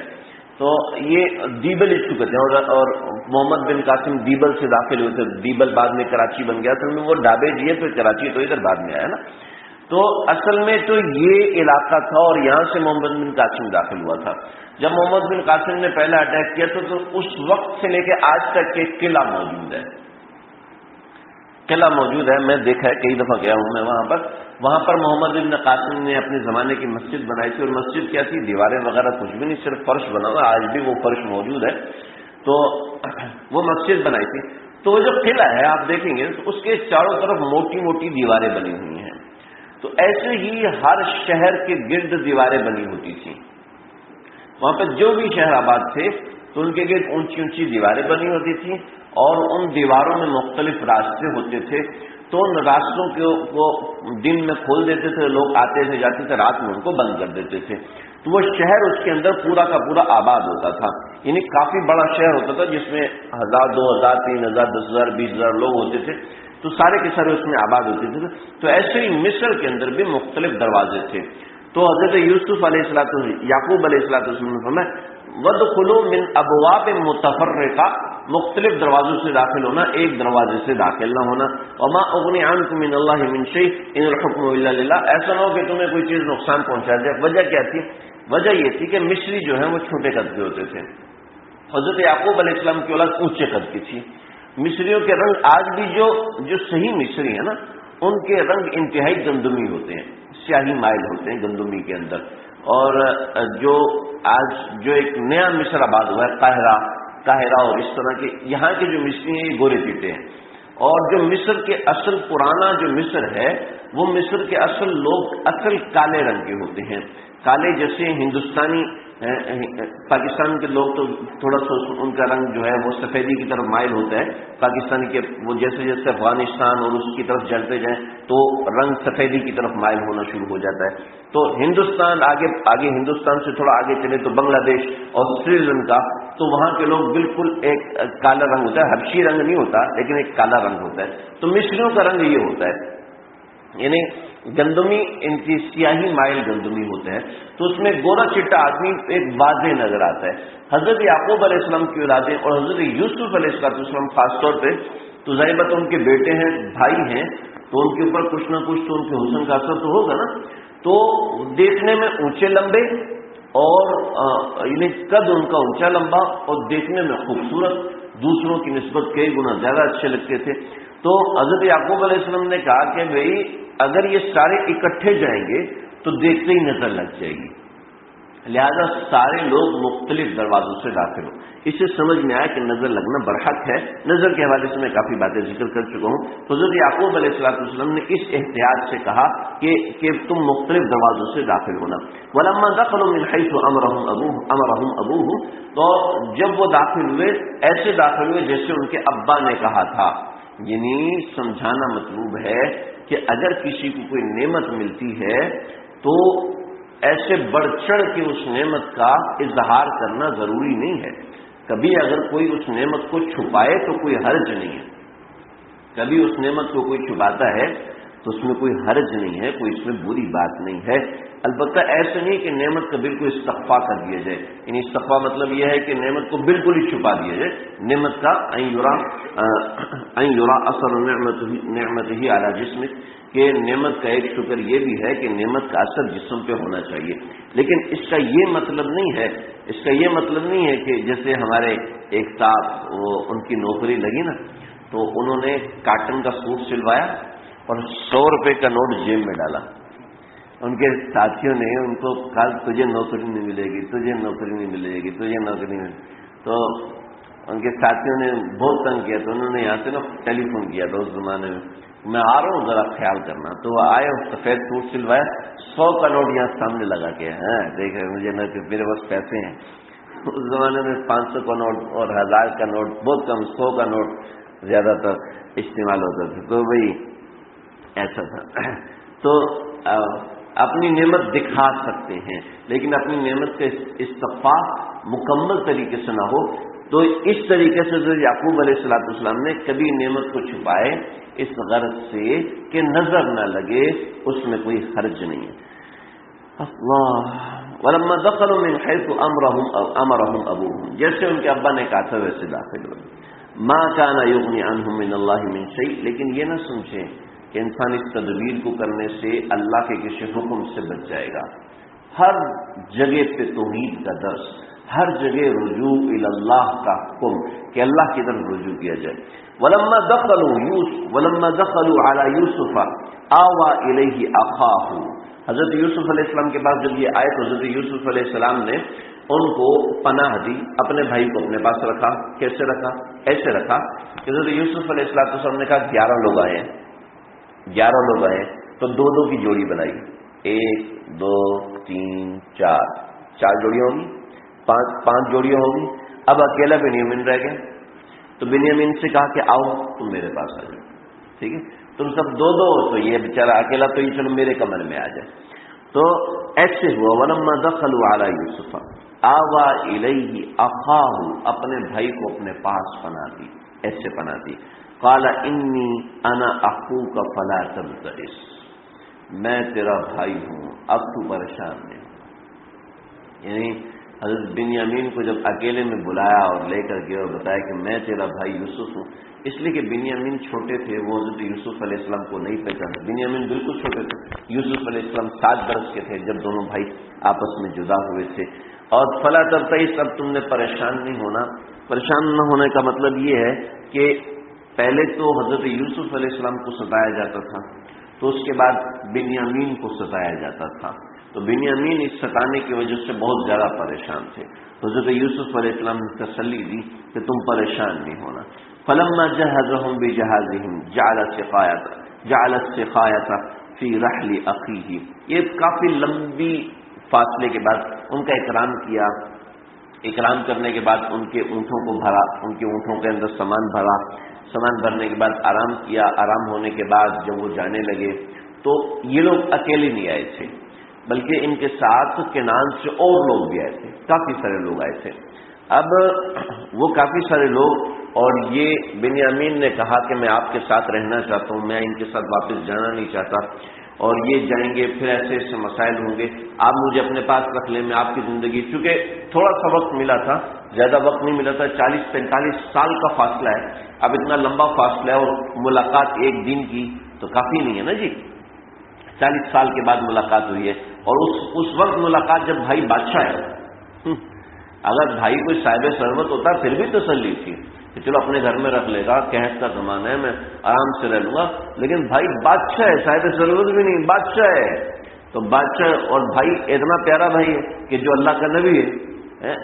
تو یہ دیبل اس کو کہتے ہیں۔ اور محمد بن قاسم دیبل سے داخل ہوئے تھے، دیبل بعد میں کراچی بن گیا، اصل میں وہ ڈھابے جی ہے، پھر کراچی تو ادھر بعد میں آیا نا۔ تو اصل میں تو یہ علاقہ تھا، اور یہاں سے محمد بن قاسم داخل ہوا تھا۔ جب محمد بن قاسم نے پہلا اٹیک کیا تو اس وقت سے لے کے آج تک ایک قلعہ موجود ہے، میں دیکھا ہے، کئی دفعہ گیا ہوں میں وہاں پر محمد بن قاسم نے اپنے زمانے کی مسجد بنائی تھی، اور مسجد کیا تھی، دیواریں وغیرہ کچھ بھی نہیں، صرف فرش بنا ہوا، آج بھی وہ فرش موجود ہے، تو وہ مسجد بنائی تھی۔ تو وہ جو قلعہ ہے آپ دیکھیں گے تو اس کے چاروں طرف موٹی موٹی دیواریں بنی ہوئی ہیں، تو ایسے ہی ہر شہر کے گرد دیواریں بنی ہوتی تھیں، وہاں پہ جو بھی شہر آباد تھے تو ان کے گرد اونچی اونچی دیواریں بنی ہوتی تھیں، اور ان دیواروں میں مختلف راستے ہوتے تھے، تو ان راستوں کو دن میں کھول دیتے تھے، لوگ آتے تھے جاتے تھے، رات میں ان کو بند کر دیتے تھے، تو وہ شہر اس کے اندر پورا کا پورا آباد ہوتا تھا، یعنی کافی بڑا شہر ہوتا تھا، جس میں 1000 2000 3000 10,000 20,000 لوگ ہوتے تھے، تو سارے کے سارے اس میں آباد ہوتے تھے۔ تو ایسے ہی مصر کے اندر بھی مختلف دروازے تھے، تو حضرت یوسف علیہ السلام، یعقوب علیہ السلام نے فرمایا وَادْخُلُوا مِنْ أَبْوَابٍ مُتَفَرِّقَةٍ، مختلف دروازوں سے داخل ہونا، ایک دروازے سے داخل نہ ہونا۔ وَمَا أُغْنِي عَنْكُم مِّنَ اللَّهِ مِنْ شَيْءٍ إِنِ الْحُكْمُ إِلَّا لِلَّهِ، ایسا نہ ہو کہ تمہیں کوئی چیز نقصان پہنچا دے۔ وجہ کیا تھی؟ وجہ یہ تھی کہ مصری جو ہیں وہ چھوٹے قد کے ہوتے تھے، حضرت یعقوب علیہ السلام کی اولاد اونچے قد کی تھی۔ مصریوں کے رنگ آج بھی جو صحیح مصری ہیں نا، ان کے رنگ انتہائی گندمی ہوتے ہیں، سیاہی مائل ہوتے ہیں گندمی کے اندر، اور جو آج جو ایک نیا مصر آباد ہوا ہے قاہرہ اور اس طرح کے یہاں کے جو مصری ہیں یہ گورے پیٹے ہیں، اور جو مصر کے اصل پرانا جو مصر ہے وہ مصر کے اصل لوگ اصل کالے رنگ کے ہوتے ہیں، کالے جیسے ہندوستانی پاکستان کے لوگ تو تھوڑا سا ان کا رنگ جو ہے وہ سفیدی کی طرف مائل ہوتا ہے، پاکستانی کے وہ جیسے جیسے افغانستان اور اس کی طرف چلتے جائیں تو رنگ سفیدی کی طرف مائل ہونا شروع ہو جاتا ہے۔ تو ہندوستان آگے ہندوستان سے تھوڑا آگے چلے تو بنگلہ دیش اور سری لنکا، تو وہاں کے لوگ بالکل ایک کالا رنگ ہوتا ہے، حبشی رنگ نہیں ہوتا لیکن ایک کالا رنگ ہوتا ہے۔ تو مصریوں کا رنگ یہ ہوتا ہے، یعنی گندمی ان کی سیاہی مائل گندمی ہوتا ہے، تو اس میں گورا چٹا آدمی ایک واضح نظر آتا ہے۔ حضرت یعقوب علیہ السلام کی اولادیں اور حضرت یوسف علیہ السلام خاص طور پہ، تو ظاہر بات ان کے بیٹے ہیں، بھائی ہیں، تو ان کے اوپر کچھ نہ کچھ تو ان کے حسن کا اثر تو ہوگا نا. تو دیکھنے میں اونچے لمبے اور یعنی قد ان کا اونچا لمبا اور دیکھنے میں خوبصورت، دوسروں کی نسبت کئی گنا زیادہ اچھے لگتے تھے. تو حضرت یعقوب علیہ السلام نے کہا کہ بھئی اگر یہ سارے اکٹھے جائیں گے تو دیکھتے ہی نظر لگ جائے گی، لہذا سارے لوگ مختلف دروازوں سے داخل ہو. اس سے سمجھ میں آیا کہ نظر لگنا برحق ہے. نظر کے حوالے سے میں کافی باتیں ذکر کر چکا ہوں. تو حضرت یعقوب علیہ السلام نے اس احتیاط سے کہا کہ تم مختلف دروازوں سے داخل ہونا. وَلَمَّا دَخَلُوا مِنْ حَيْثُ أَمَرَهُمْ أَبُوهُمْ، تو جب وہ داخل ہوئے ایسے داخل ہوئے جیسے ان کے ابا نے کہا تھا. یعنی سمجھانا مطلوب ہے کہ اگر کسی کو کوئی نعمت ملتی ہے تو ایسے بڑھ چڑھ کے اس نعمت کا اظہار کرنا ضروری نہیں ہے. کبھی اگر کوئی اس نعمت کو چھپائے تو کوئی حرج نہیں ہے. کبھی اس نعمت کو کوئی چھپاتا ہے تو اس میں کوئی حرج نہیں ہے، کوئی اس میں بری بات نہیں ہے. البتہ ایسا نہیں کہ نعمت کا بالکل استغفا کر دیا جائے. یعنی استغفا مطلب یہ ہے کہ نعمت کو بالکل ہی چھپا دیا جائے. نعمت کا ان یرا اثر نعمت ہی اعلیٰ جسم، کہ نعمت کا ایک شکر یہ بھی ہے کہ نعمت کا اثر جسم پہ ہونا چاہیے. لیکن اس کا یہ مطلب نہیں ہے کہ جیسے ہمارے ایک صاحب ان کی نوکری لگی نا، تو انہوں نے کاٹن کا سوٹ سلوایا اور 100 روپے کا نوٹ جیب میں ڈالا. ان کے ساتھیوں نے ان کو کہا تجھے نوکری نہیں ملے گی، تجھے نوکری نہیں ملے گی، تجھے نوکری نہیں ملے گی. تو ان کے ساتھیوں نے بہت تنگ کیا، تو انہوں نے یہاں سے نا ٹیلی فون کیا تھا اس زمانے میں آ رہا ہوں ذرا خیال کرنا. تو وہ آئے اور سفید سوٹ سلوایا، 100 کا نوٹ یہاں سامنے لگا کے دیکھ رہے مجھے نہ کہ میرے پاس پیسے ہیں. اس زمانے میں 500 کا نوٹ اور 1000 کا نوٹ بہت کم، 100 کا نوٹ زیادہ تر استعمال ہوتا تھا. تو بھائی ایسا تھا. تو اپنی نعمت دکھا سکتے ہیں لیکن اپنی نعمت کا استغفا مکمل طریقے سے نہ ہو. تو اس طریقے سے جو یعقوب علیہ السلام نے کبھی نعمت کو چھپائے اس غرض سے کہ نظر نہ لگے، اس میں کوئی حرج نہیں ہے. اللہ ولما دخلوا من حيث امرهم ابوهم، جیسے ان کے ابا نے کہا تھا ویسے داخل ہوئے. ما كان يغني عنهم من الله من شيء، لیکن یہ نہ سمجھیں کہ انسان اس تدبیر کو کرنے سے اللہ کے کسی حکم سے بچ جائے گا. ہر جگہ پہ توحید کا درس، ہر جگہ رجوع الی اللہ کا حکم کہ اللہ کی طرف رجوع کیا جائے. ولما دخلوا علی یوسف آوى الیہ اخاہ، حضرت یوسف علیہ السلام کے پاس جب یہ آئے تو حضرت یوسف علیہ السلام نے ان کو پناہ دی، اپنے بھائی کو اپنے پاس رکھا. کیسے رکھا؟ ایسے رکھا کہ حضرت یوسف علیہ السلام نے کہا 11 لوگ آئے ہیں، 11 لوگ آئے تو 2 کی جوڑی بنائی. 1 2 3 4 جوڑیاں ہوگی، 5 جوڑیاں ہوگی. اب اکیلا بنیامین رہ گیا تو بنیامین سے کہا کہ آؤ تم میرے پاس آ جاؤ، ٹھیک ہے تم سب 2 تو یہ بیچارہ اکیلا تو یہ چلو میرے کمرے میں آ جائے. تو ایسے ہوا. ولما دخلوا علی یوسف آوى الیہ اخاہ، اپنے بھائی کو اپنے پاس پناہ دی. ایسے پناہ دی. قال انی انا اخوک فلا تبتئس، میں تیرا بھائی ہوں اب تو پریشان نہیں. یعنی حضرت بنیامین کو جب اکیلے میں بلایا اور لے کر کے اور بتایا کہ میں تیرا بھائی یوسف ہوں، اس لیے کہ بنیامین چھوٹے تھے، وہ حضرت یوسف علیہ السلام کو نہیں پہچانتے. بنیامین بالکل چھوٹے تھے، یوسف علیہ السلام 7 برس کے تھے جب دونوں بھائی آپس میں جدا ہوئے تھے. اور فلا تبتئس، اب تم نے پریشان نہیں ہونا. پریشان نہ ہونے کا مطلب یہ ہے کہ پہلے تو حضرت یوسف علیہ السلام کو ستایا جاتا تھا، تو اس کے بعد بنیامین کو ستایا جاتا تھا. تو بنیامین اس ستانے کی وجہ سے بہت زیادہ پریشان تھے. حضرت یوسف علیہ السلام نے تسلی دی کہ تم پریشان نہیں ہونا. فلما جهزهم بجهازهم جعل السقاية في رحل اخيه، یہ کافی لمبی فاصلے کے بعد ان کا اکرام کیا. اکرام کرنے کے بعد ان کے اونٹوں کو بھرا، ان کے اونٹوں کے اندر سامان بھرا. سامان بھرنے کے بعد آرام کیا. آرام ہونے کے بعد جب وہ جانے لگے تو یہ لوگ اکیلے نہیں آئے تھے بلکہ ان کے ساتھ کنعان سے اور لوگ بھی آئے تھے، کافی سارے لوگ آئے تھے. اب وہ کافی سارے لوگ، اور یہ بنیامین نے کہا کہ میں آپ کے ساتھ رہنا چاہتا ہوں، میں ان کے ساتھ واپس جانا نہیں چاہتا، اور یہ جائیں گے پھر ایسے ایسے مسائل ہوں گے، آپ مجھے اپنے پاس رکھ لیں، میں آپ کی زندگی، چونکہ تھوڑا سا وقت ملا تھا، زیادہ وقت نہیں ملا تھا، 40-45 سال کا فاصلہ ہے. اب اتنا لمبا فاصلہ ہے اور ملاقات 1 دن کی تو کافی نہیں ہے نا جی. 40 سال کے بعد ملاقات ہوئی ہے، اور اس وقت ملاقات جب بھائی بادشاہ ہے. اگر بھائی کوئی صاحب ثروت ہوتا پھر بھی تسلی تھی کہ چلو اپنے گھر میں رکھ لے گا، قحط کا زمانہ ہے، میں آرام سے رہ لوں گا. لیکن بھائی بادشاہ ہے، صاحب ثروت بھی نہیں، بادشاہ ہے. تو بادشاہ اور بھائی اتنا پیارا بھائی ہے کہ جو اللہ کا نبی ہے.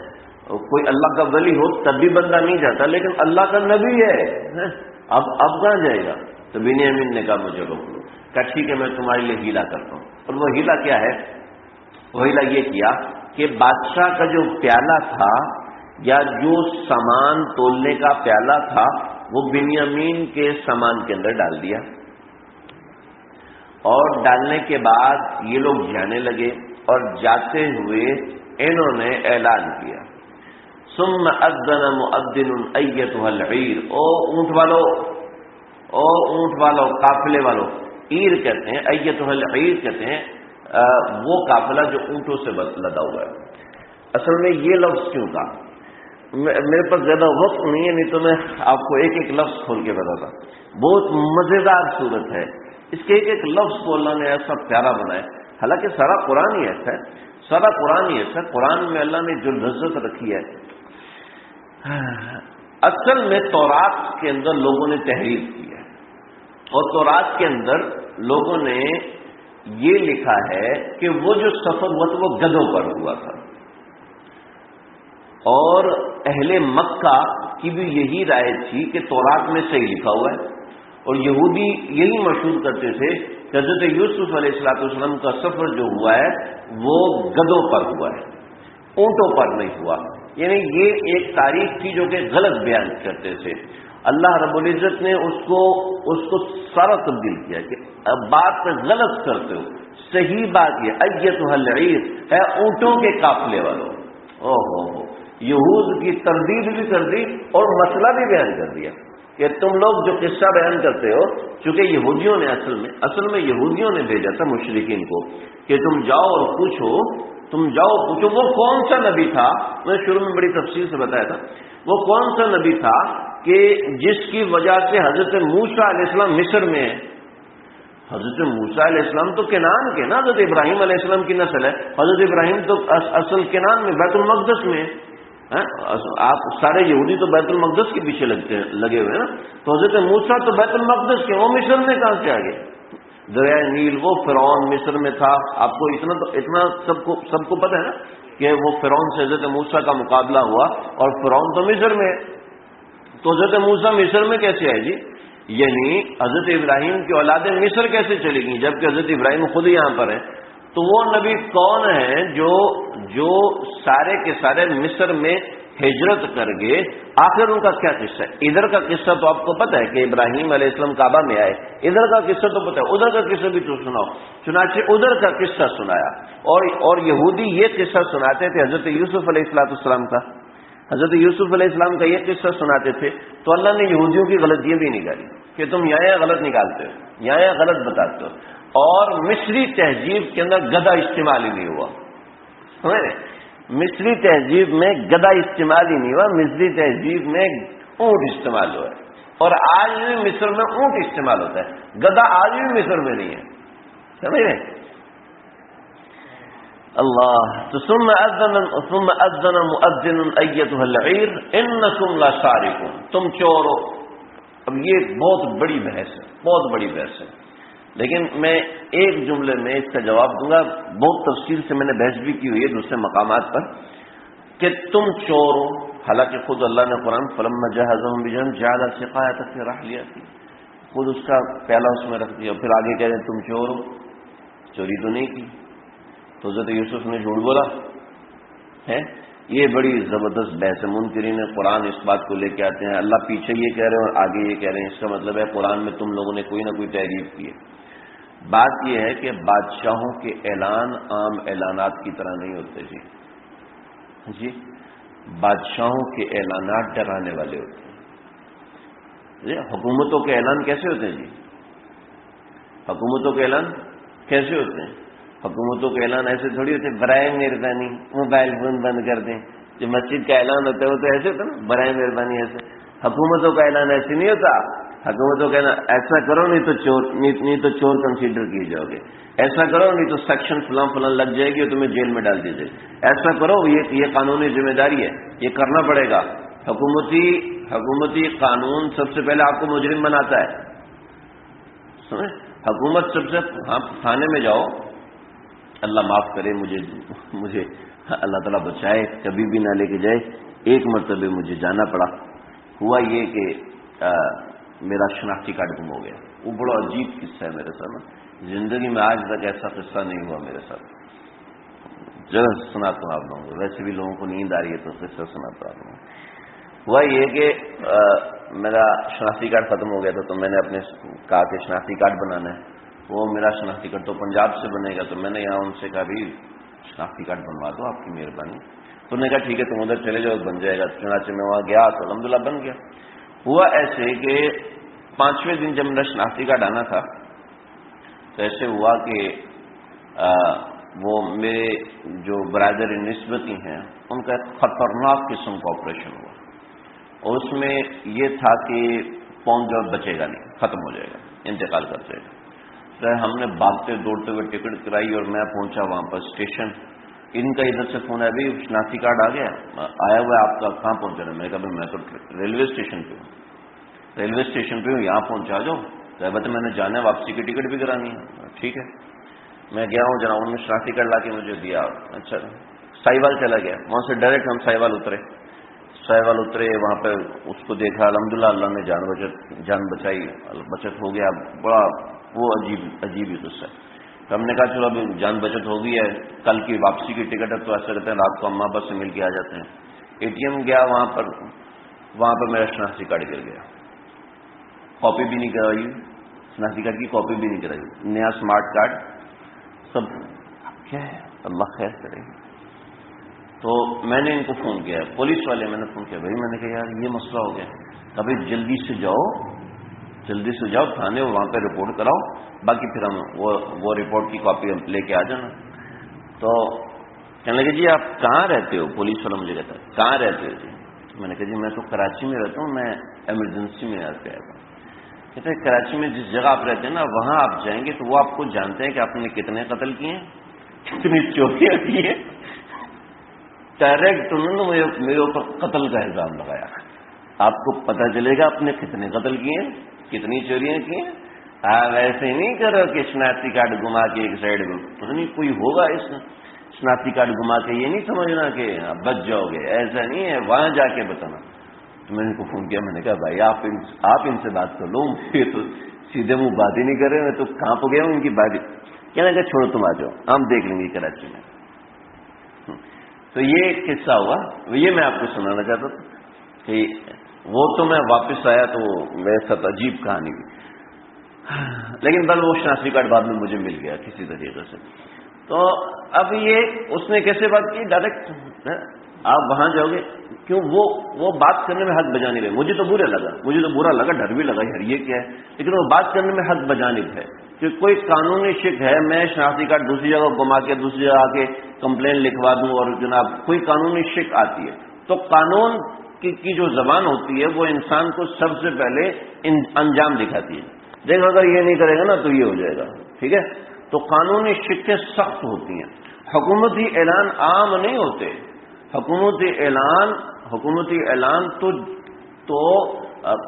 کوئی اللہ کا ولی ہو تب بھی بندہ نہیں جاتا، لیکن اللہ کا نبی ہے، اب کہاں جائے گا؟ تو بنیامین نے کہا مجھے روک لو. کہا ٹھیک ہے میں تمہارے لیے ہیلا کرتا ہوں. اور وہ ہیلا کیا ہے؟ وہ ہیلا یہ کیا کہ بادشاہ کا جو پیالہ تھا یا جو سامان تولنے کا پیالہ تھا وہ بنیامین کے سامان کے اندر ڈال دیا. اور ڈالنے کے بعد یہ لوگ جانے لگے، اور جاتے ہوئے انہوں نے اعلان کیا، ثم اذن مؤذن ایتها العیر، او اونٹ والو، او اونٹ والو، قافلے والو. عیر کہتے ہیں، ایتها العیر کہتے ہیں وہ قافلہ جو اونٹوں سے لدا ہوا ہے. اصل میں یہ لفظ کیوں کہا؟ میرے پاس زیادہ وقت نہیں ہے، نہیں تو میں آپ کو ایک ایک لفظ کھول کے بتاتا. بہت مزیدار صورت ہے، اس کے ایک ایک لفظ کو اللہ نے ایسا پیارا بنایا. حالانکہ سارا قرآن ہی ایسا ہے، سارا قرآن ہی ایسا ہے. قرآن میں اللہ نے جو لذت رکھی ہے، اصل میں تورات کے اندر لوگوں نے تحریف کی ہے، اور تورات کے اندر لوگوں نے یہ لکھا ہے کہ وہ جو سفر ہوا تھا وہ گدھوں پر ہوا تھا. اور اہل مکہ کی بھی یہی رائے تھی کہ تورات میں صحیح لکھا ہوا ہے. اور یہودی یہی مشہور کرتے تھے کہ حضرت یوسف علیہ السلام کا سفر جو ہوا ہے وہ گدھوں پر ہوا ہے، اونٹوں پر نہیں ہوا. یعنی یہ ایک تاریخ تھی جو کہ غلط بیان کرتے تھے. اللہ رب العزت نے اس کو سارا تبدیل کیا کہ اب بات غلط کرتے ہو، صحیح بات یہ ایتها العیر ہے، اونٹوں کے قافلے والوں. اوہ یہود کی تردید بھی کر دی اور مسئلہ بھی بیان کر دیا کہ تم لوگ جو قصہ بیان کرتے ہو، چونکہ یہودیوں نے اصل میں یہودیوں نے بھیجا تھا مشرکین کو کہ تم جاؤ اور پوچھو وہ کون سا نبی تھا. میں شروع میں بڑی تفصیل سے بتایا تھا وہ کون سا نبی تھا کہ جس کی وجہ سے حضرت موسیٰ علیہ السلام مصر میں ہے. حضرت موسیٰ علیہ السلام تو کنعان کے نا، حضرت ابراہیم علیہ السلام کی نسل ہے. حضرت ابراہیم تو اصل کنعان میں بیت المقدس میں. آپ سارے یہودی تو بیت المقدس کے پیچھے لگے ہوئے نا، تو حضرت موسیٰ تو بیت المقدس کے، وہ مصر میں کہاں سے آگے؟ دریائے نیل، وہ فرعون مصر میں تھا. آپ کو اتنا سب کو پتہ ہے نا کہ وہ فرعون سے حضرت موسیٰ کا مقابلہ ہوا، اور فرعون تو مصر میں. تو حضرت موسیٰ مصر میں کیسے آئے جی؟ یعنی حضرت ابراہیم کی اولادیں مصر کیسے چلی گئیں جبکہ حضرت ابراہیم خود یہاں پر ہیں؟ تو وہ نبی کون ہیں جو سارے کے سارے مصر میں ہجرت کر گئے؟ آخر ان کا کیا قصہ ہے؟ ادھر کا قصہ تو آپ کو پتہ ہے کہ ابراہیم علیہ السلام کعبہ میں آئے، ادھر کا قصہ تو پتہ ہے، ادھر کا قصہ بھی تو سناؤ. چنانچہ ادھر کا قصہ سنایا، اور یہودی یہ قصہ سناتے تھے حضرت یوسف علیہ السلام کا. حضرت یوسف علیہ السلام کا یہ قصہ سناتے تھے تو اللہ نے یہودیوں کی غلطیاں بھی نکالی کہ تم یہاں غلط نکالتے ہو، یہاں غلط بتاتے ہو. اور مصری تہذیب کے اندر گدھا استعمال ہی نہیں ہوا. سمجھ رہے؟ مصری تہذیب میں گدھا استعمال ہی نہیں ہوا، مصری تہذیب میں اونٹ استعمال ہوا ہے. اور آج بھی مصر میں اونٹ استعمال ہوتا ہے، گدھا آج بھی مصر میں نہیں ہے. سمجھ رہے؟ اللہ. تو ثم اذن مؤذن ایتها العیر انکم لسارقون، تم چور ہو. اب یہ بہت بڑی بحث ہے، بہت بڑی بحث ہے، لیکن میں ایک جملے میں اس کا جواب دوں گا. بہت تفصیل سے میں نے بحث بھی کی ہوئی ہے دوسرے مقامات پر کہ تم چور ہو. حالانکہ خود اللہ نے قرآن فلما جہزهم بجہزہم جعل سقایۃ فی رحلیہ، خود اس کا پیالہ اس میں رکھ دیا. پھر آگے کہہ رہے ہیں تم چور ہو، چوری تو نہیں کی. تو حضرت یوسف نے جھوٹ بولا ہے. یہ بڑی زبردست بحث ہے. منکرین قرآن اس بات کو لے کے آتے ہیں اللہ پیچھے یہ کہہ رہے ہیں اور آگے یہ کہہ رہے ہیں، اس کا مطلب ہے قرآن میں تم لوگوں نے کوئی نہ کوئی تحریف کی ہے. بات یہ ہے کہ بادشاہوں کے اعلان عام اعلانات کی طرح نہیں ہوتے جی. بادشاہوں کے اعلانات ڈرانے والے ہوتے ہیں جی. حکومتوں کے اعلان کیسے ہوتے ہیں جی؟ حکومتوں کے اعلان کیسے ہوتے ہیں؟ حکومتوں کے اعلان ایسے تھوڑی ہوتے ہیں برائے مہربانی موبائل فون بند کر دیں. جو مسجد کا اعلان ہوتا ہے وہ تو ایسے ہوتا ہے نا، برائے مہربانی. ایسے حکومتوں کا اعلان ایسے نہیں ہوتا. حکومت کو کہنا ایسا کرو نہیں تو چور کنسیڈر کیے جاؤ گے، ایسا کرو نہیں تو سیکشن فلاں فلاں لگ جائے گی اور تمہیں جیل میں ڈال دیجیے، ایسا کرو، یہ قانونی ذمہ داری ہے، یہ کرنا پڑے گا۔ حکومتی قانون سب سے پہلے آپ کو مجرم بناتا ہے، سمجھ؟ حکومت سب سے، ہاں تھانے میں جاؤ، اللہ معاف کرے مجھے اللہ تعالیٰ بچائے، کبھی بھی نہ لے کے جائے، ایک مرتبہ مجھے جانا پڑا، ہوا یہ کہ میرا شناختی کارڈ گم ہو گیا۔ وہ بڑا عجیب قصہ ہے میرے ساتھ، زندگی میں آج تک ایسا قصہ نہیں ہوا میرے ساتھ، ذرا سناتا ہوں آپ لوگوں کو، ویسے بھی لوگوں کو نیند آ رہی ہے تو قصہ سناتا ہوں۔ ہوا یہ کہ میرا شناختی کارڈ ختم ہو گیا تھا، تو میں نے اپنے کہا کہ شناختی کارڈ بنانا ہے، وہ میرا شناختی کارڈ تو پنجاب سے بنے گا، تو میں نے یہاں ان سے کہا بھی شناختی کارڈ بنوا دو، آپ کی مہربانی۔ تو نے کہا ٹھیک ہے تم ادھر چلے جاؤ، بن جائے گا۔ چنانچہ میں وہاں گیا تو الحمدللہ بن گیا۔ ہوا ایسے کہ 5ویں دن جب میرا شناختی کارڈ آنا تھا تو ایسے ہوا کہ وہ میرے جو برادر نسبتی ہیں ان کا ایک خطرناک قسم کا آپریشن ہوا، اور اس میں یہ تھا کہ پاؤں جو بچے گا نہیں، ختم ہو جائے گا، انتقال کر جائے گا۔ تو ہم نے بھاگتے دوڑتے ہوئے ٹکٹ کرائی اور میں پہنچا وہاں پر اسٹیشن۔ ان کا ادھر سے فون ہے، ابھی شناختی کارڈ آ گیا، آیا ہوا ہے آپ کا، کہاں پہنچا رہا ہے؟ میں نے کہا میں تو ریلوے اسٹیشن پہ ہوں، یہاں پہنچا جاؤ۔ بتا میں نے جانا ہے، واپسی کی ٹکٹ بھی کرانی ہے۔ ٹھیک ہے، میں گیا ہوں جناب، انہوں نے شناختی کارڈ لا کے مجھے دیا۔ اچھا ساہیوال چلا گیا، وہاں سے ڈائریکٹ ہم ساہیوال اترے، وہاں پہ اس کو دیکھا، الحمدللہ اللہ نے جان بچائی، بچت ہو گیا۔ بڑا وہ عجیب ہی قصہ ہے۔ تو ہم نے کہا چلو ابھی جان بچت ہو گئی ہے، کل کی واپسی کی ٹکٹ ہے، تو ایسا کرتے ہیں رات کو اماں ابا سے مل کے آ جاتے ہیں۔ اے ٹی ایم گیا، وہاں پر میرا شناختی کارڈ گر گیا، کاپی بھی نہیں کرائی، شناختی کارڈ کی کاپی بھی نہیں کرائی، نیا اسمارٹ کارڈ سب کیا ہے، اللہ خیر کرے۔ تو میں نے ان کو فون کیا، پولیس والے میں نے فون کیا، بھائی میں نے کہا یار یہ مسئلہ ہو گیا، ابھی جلدی سے جاؤ تھانے، وہاں پہ رپورٹ کراؤ، باقی پھر ہم وہ رپورٹ کی کاپی ہم لے کے آ جانا۔ تو کہنے لگے جی آپ کہاں رہتے ہو؟ پولیس والا مجھے کہتا ہے کہاں رہتے ہو جی؟ میں نے کہا جی میں تو کراچی میں رہتا ہوں، میں ایمرجنسی میں آ کے آیا تھا۔ کہتے ہیں کراچی میں جس جگہ آپ رہتے ہیں نا، وہاں آپ جائیں گے تو وہ آپ کو جانتے ہیں کہ آپ نے کتنے قتل کیے ہیں، کتنی چوریاں کی ہیں، ڈائریکٹ انہوں نے میرے اوپر قتل کا الزام لگایا۔ آپ کو پتہ چلے گا آپ نے کتنے قتل کیے ہیں، کتنی چوریاں کی ہیں۔ آپ ایسے نہیں کرو کہ شناختی کارڈ گما کے ایک سائڈ میں، نہیں کوئی ہوگا اس شناختی کارڈ گما کے یہ نہیں سمجھنا کہ بچ جاؤ گے، ایسا نہیں ہے، وہاں جا کے بتانا۔ تو میں نے ان کو فون کیا، میں نے کہا بھائی آپ ان سے بات کر لو، یہ تو سیدھے منہ بات ہی نہیں کر رہے، میں تو کہاں پہ گیا ہوں ان کی بات۔ کہنے لگا چھوڑو تم آ جاؤ، ہم دیکھ لیں گے کراچی میں۔ تو یہ قصہ ہوا، یہ میں آپ کو سنانا چاہتا تھا کہ وہ تو میں واپس آیا تو میرے ساتھ عجیب کہانی بھی، لیکن بل وہ شناختی کارڈ بعد میں مجھے مل گیا کسی طریقے سے۔ تو اب یہ اس نے کیسے بات کی، ڈائریکٹ آپ وہاں جاؤ گے، کیوں وہ بات کرنے میں حق بجانب ہے۔ مجھے تو برا لگا، ڈر بھی لگا یار یہ کیا ہے، لیکن وہ بات کرنے میں حق بجانب ہے کہ کوئی قانونی شک ہے، میں شناختی کارڈ دوسری جگہ گما کے دوسری جگہ آ کے کمپلین لکھوا دوں اور جناب کوئی قانونی شک آتی ہے، تو قانون کی جو زبان ہوتی ہے وہ انسان کو سب سے پہلے انجام دکھاتی ہے۔ دیکھو اگر یہ نہیں کرے گا نا تو یہ ہو جائے گا، ٹھیک ہے۔ تو قانونی شکیں سخت ہوتی ہیں، حکومتی اعلان عام نہیں ہوتے۔ حکومتی اعلان تو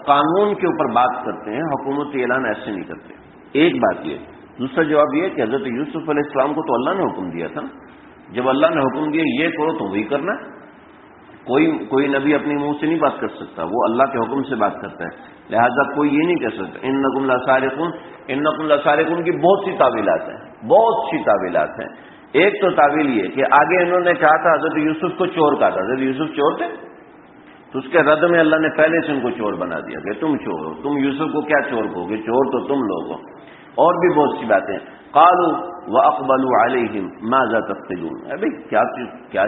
قانون کے اوپر بات کرتے ہیں، حکومتی اعلان ایسے نہیں کرتے۔ ایک بات یہ، دوسرا جواب یہ کہ حضرت یوسف علیہ السلام کو تو اللہ نے حکم دیا تھا، جب اللہ نے حکم دیا یہ کرو تو وہی کرنا۔ کوئی نبی اپنی منہ سے نہیں بات کر سکتا، وہ اللہ کے حکم سے بات کرتا ہے، لہذا کوئی یہ نہیں کہہ سکتا انکم لسارقون کی بہت سی تعویلات ہیں۔ ایک تو تعویل یہ کہ آگے انہوں نے کہا تھا حضرت یوسف کو چور کہا تھا، حضرت یوسف چور تھے، تو اس کے رد میں اللہ نے پہلے سے ان کو چور بنا دیا کہ تم چور ہو، تم یوسف کو کیا چور کہو گے، چور تو تم لوگ ہو۔ اور بھی بہت سی باتیں، قالوا واقبلوا علیہم ماذا تفقدون، ابھی کیا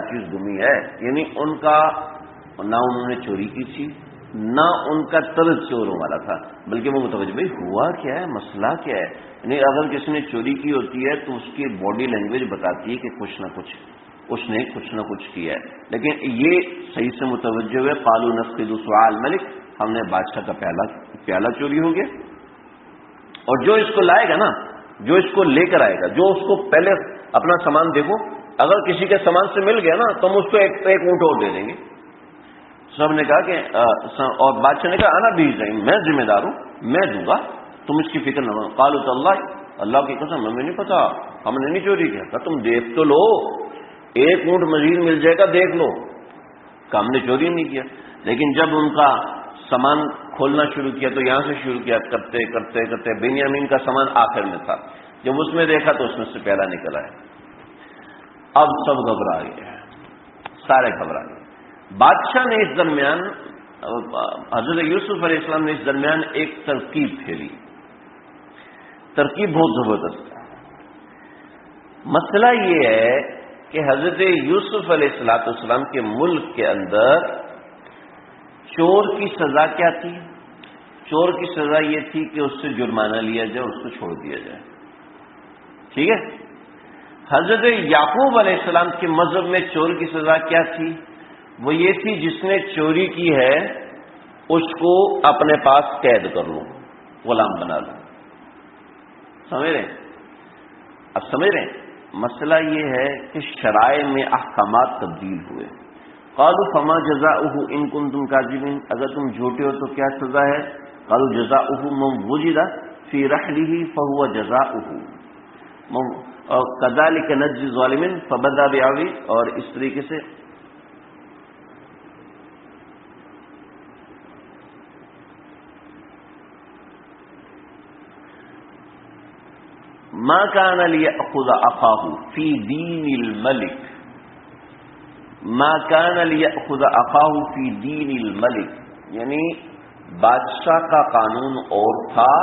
چیز گمی ہے، یعنی ان کا نہ انہوں نے چوری کی تھی، نہ ان کا طرز چوروں والا تھا، بلکہ وہ متوجہ بھائی ہوا کیا ہے، مسئلہ کیا ہے۔ یعنی اگر کسی نے چوری کی ہوتی ہے تو اس کی باڈی لینگویج بتاتی ہے کہ کچھ نہ کچھ اس نے کیا ہے، لیکن یہ صحیح سے متوجہ ہوئے قالوا نفقد سواع الملک، ہم نے بادشاہ کا پیالہ چوری ہو گیا. اور جو اس کو لائے گا نا، جو اس کو لے کر آئے گا، جو اس کو پہلے اپنا سامان دیکھو، اگر کسی کے سامان سے مل گیا نا تو ہم اس کو ایک اونٹ اور دے دیں گے. سب نے کہا کہ اور بادشاہ نے کہا انا بیج رہی، میں ذمہ دار ہوں، میں دوں گا، تم اس کی فکر نہ کرو. قالوا تاللہ، اللہ کی قسم ہمیں نہیں پتا، ہم نے نہیں چوری کیا. کہا تم دیکھ تو لو، ایک اونٹ مزید مل جائے گا، دیکھ لو. ہم نے چوری نہیں کیا. لیکن جب ان کا سامان کھولنا شروع کیا تو یہاں سے شروع کیا، کرتے کرتے کرتے بنیامین کا سامان آخر میں تھا. جب اس میں دیکھا تو اس میں سے پیالہ نکل آیا. اب سب گھبرا گئے، سارے گھبرا گئے. بادشاہ نے اس درمیان، حضرت یوسف علیہ السلام نے اس درمیان ایک ترکیب پھیری. ترکیب بہت زبردست ہے. مسئلہ یہ ہے کہ حضرت یوسف علیہ السلام کے ملک کے اندر چور کی سزا کیا تھی؟ چور کی سزا یہ تھی کہ اس سے جرمانہ لیا جائے، اس کو چھوڑ دیا جائے. ٹھیک ہے. حضرت یعقوب علیہ السلام کے مذہب میں چور کی سزا کیا تھی؟ وہ یہ تھی جس نے چوری کی ہے اس کو اپنے پاس قید کر لو، غلام بنا لو. سمجھ رہے ہیں؟ اب سمجھ رہے ہیں؟ مسئلہ یہ ہے کہ شرائع میں احکامات تبدیل ہوئے. قالوا فما جزاؤه ان کنتم کاذبین، اگر تم جھوٹے ہو تو کیا سزا ہے؟ قالوا جزاؤه من وجد فی رحله فهو جزاؤه کذالک نجزی الظالمین فبدا بعوی. اور اس طریقے سے ما كان ليأخذ أخاه في دين الملك، ما كان ليأخذ أخاه في دين الملك، یعنی بادشاہ کا قانون اور تھا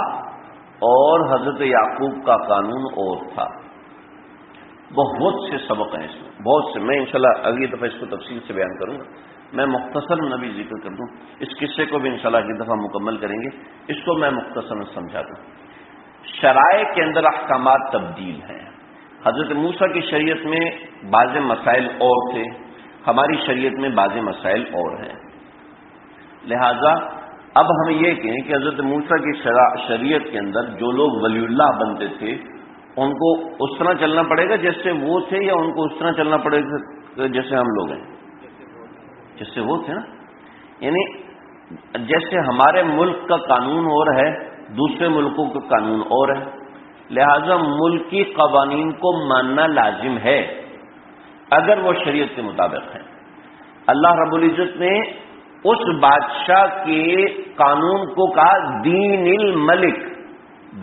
اور حضرت یعقوب کا قانون اور تھا. بہت سے سبق ہیں اس میں، بہت سے. میں انشاءاللہ اگلی دفعہ اس کو تفصیل سے بیان کروں گا. میں مختصر نبی ذکر کر دوں، اس قصے کو بھی انشاءاللہ اگلی دفعہ مکمل کریں گے. اس کو میں مختصر سمجھا دوں. شرائع کے اندر احکامات تبدیل ہیں. حضرت موسیٰ کی شریعت میں بعض مسائل اور تھے، ہماری شریعت میں بعض مسائل اور ہیں. لہذا اب ہم یہ کہیں کہ حضرت موسیٰ کی شریعت کے اندر جو لوگ ولی اللہ بنتے تھے ان کو اس طرح چلنا پڑے گا جیسے وہ تھے، یا ان کو اس طرح چلنا پڑے گا جیسے ہم لوگ ہیں، جیسے وہ تھے نا. یعنی جیسے ہمارے ملک کا قانون اور ہے، دوسرے ملکوں کا قانون اور ہے. لہذا ملکی قوانین کو ماننا لازم ہے اگر وہ شریعت کے مطابق ہے. اللہ رب العزت نے اس بادشاہ کے قانون کو کہا دین الملک،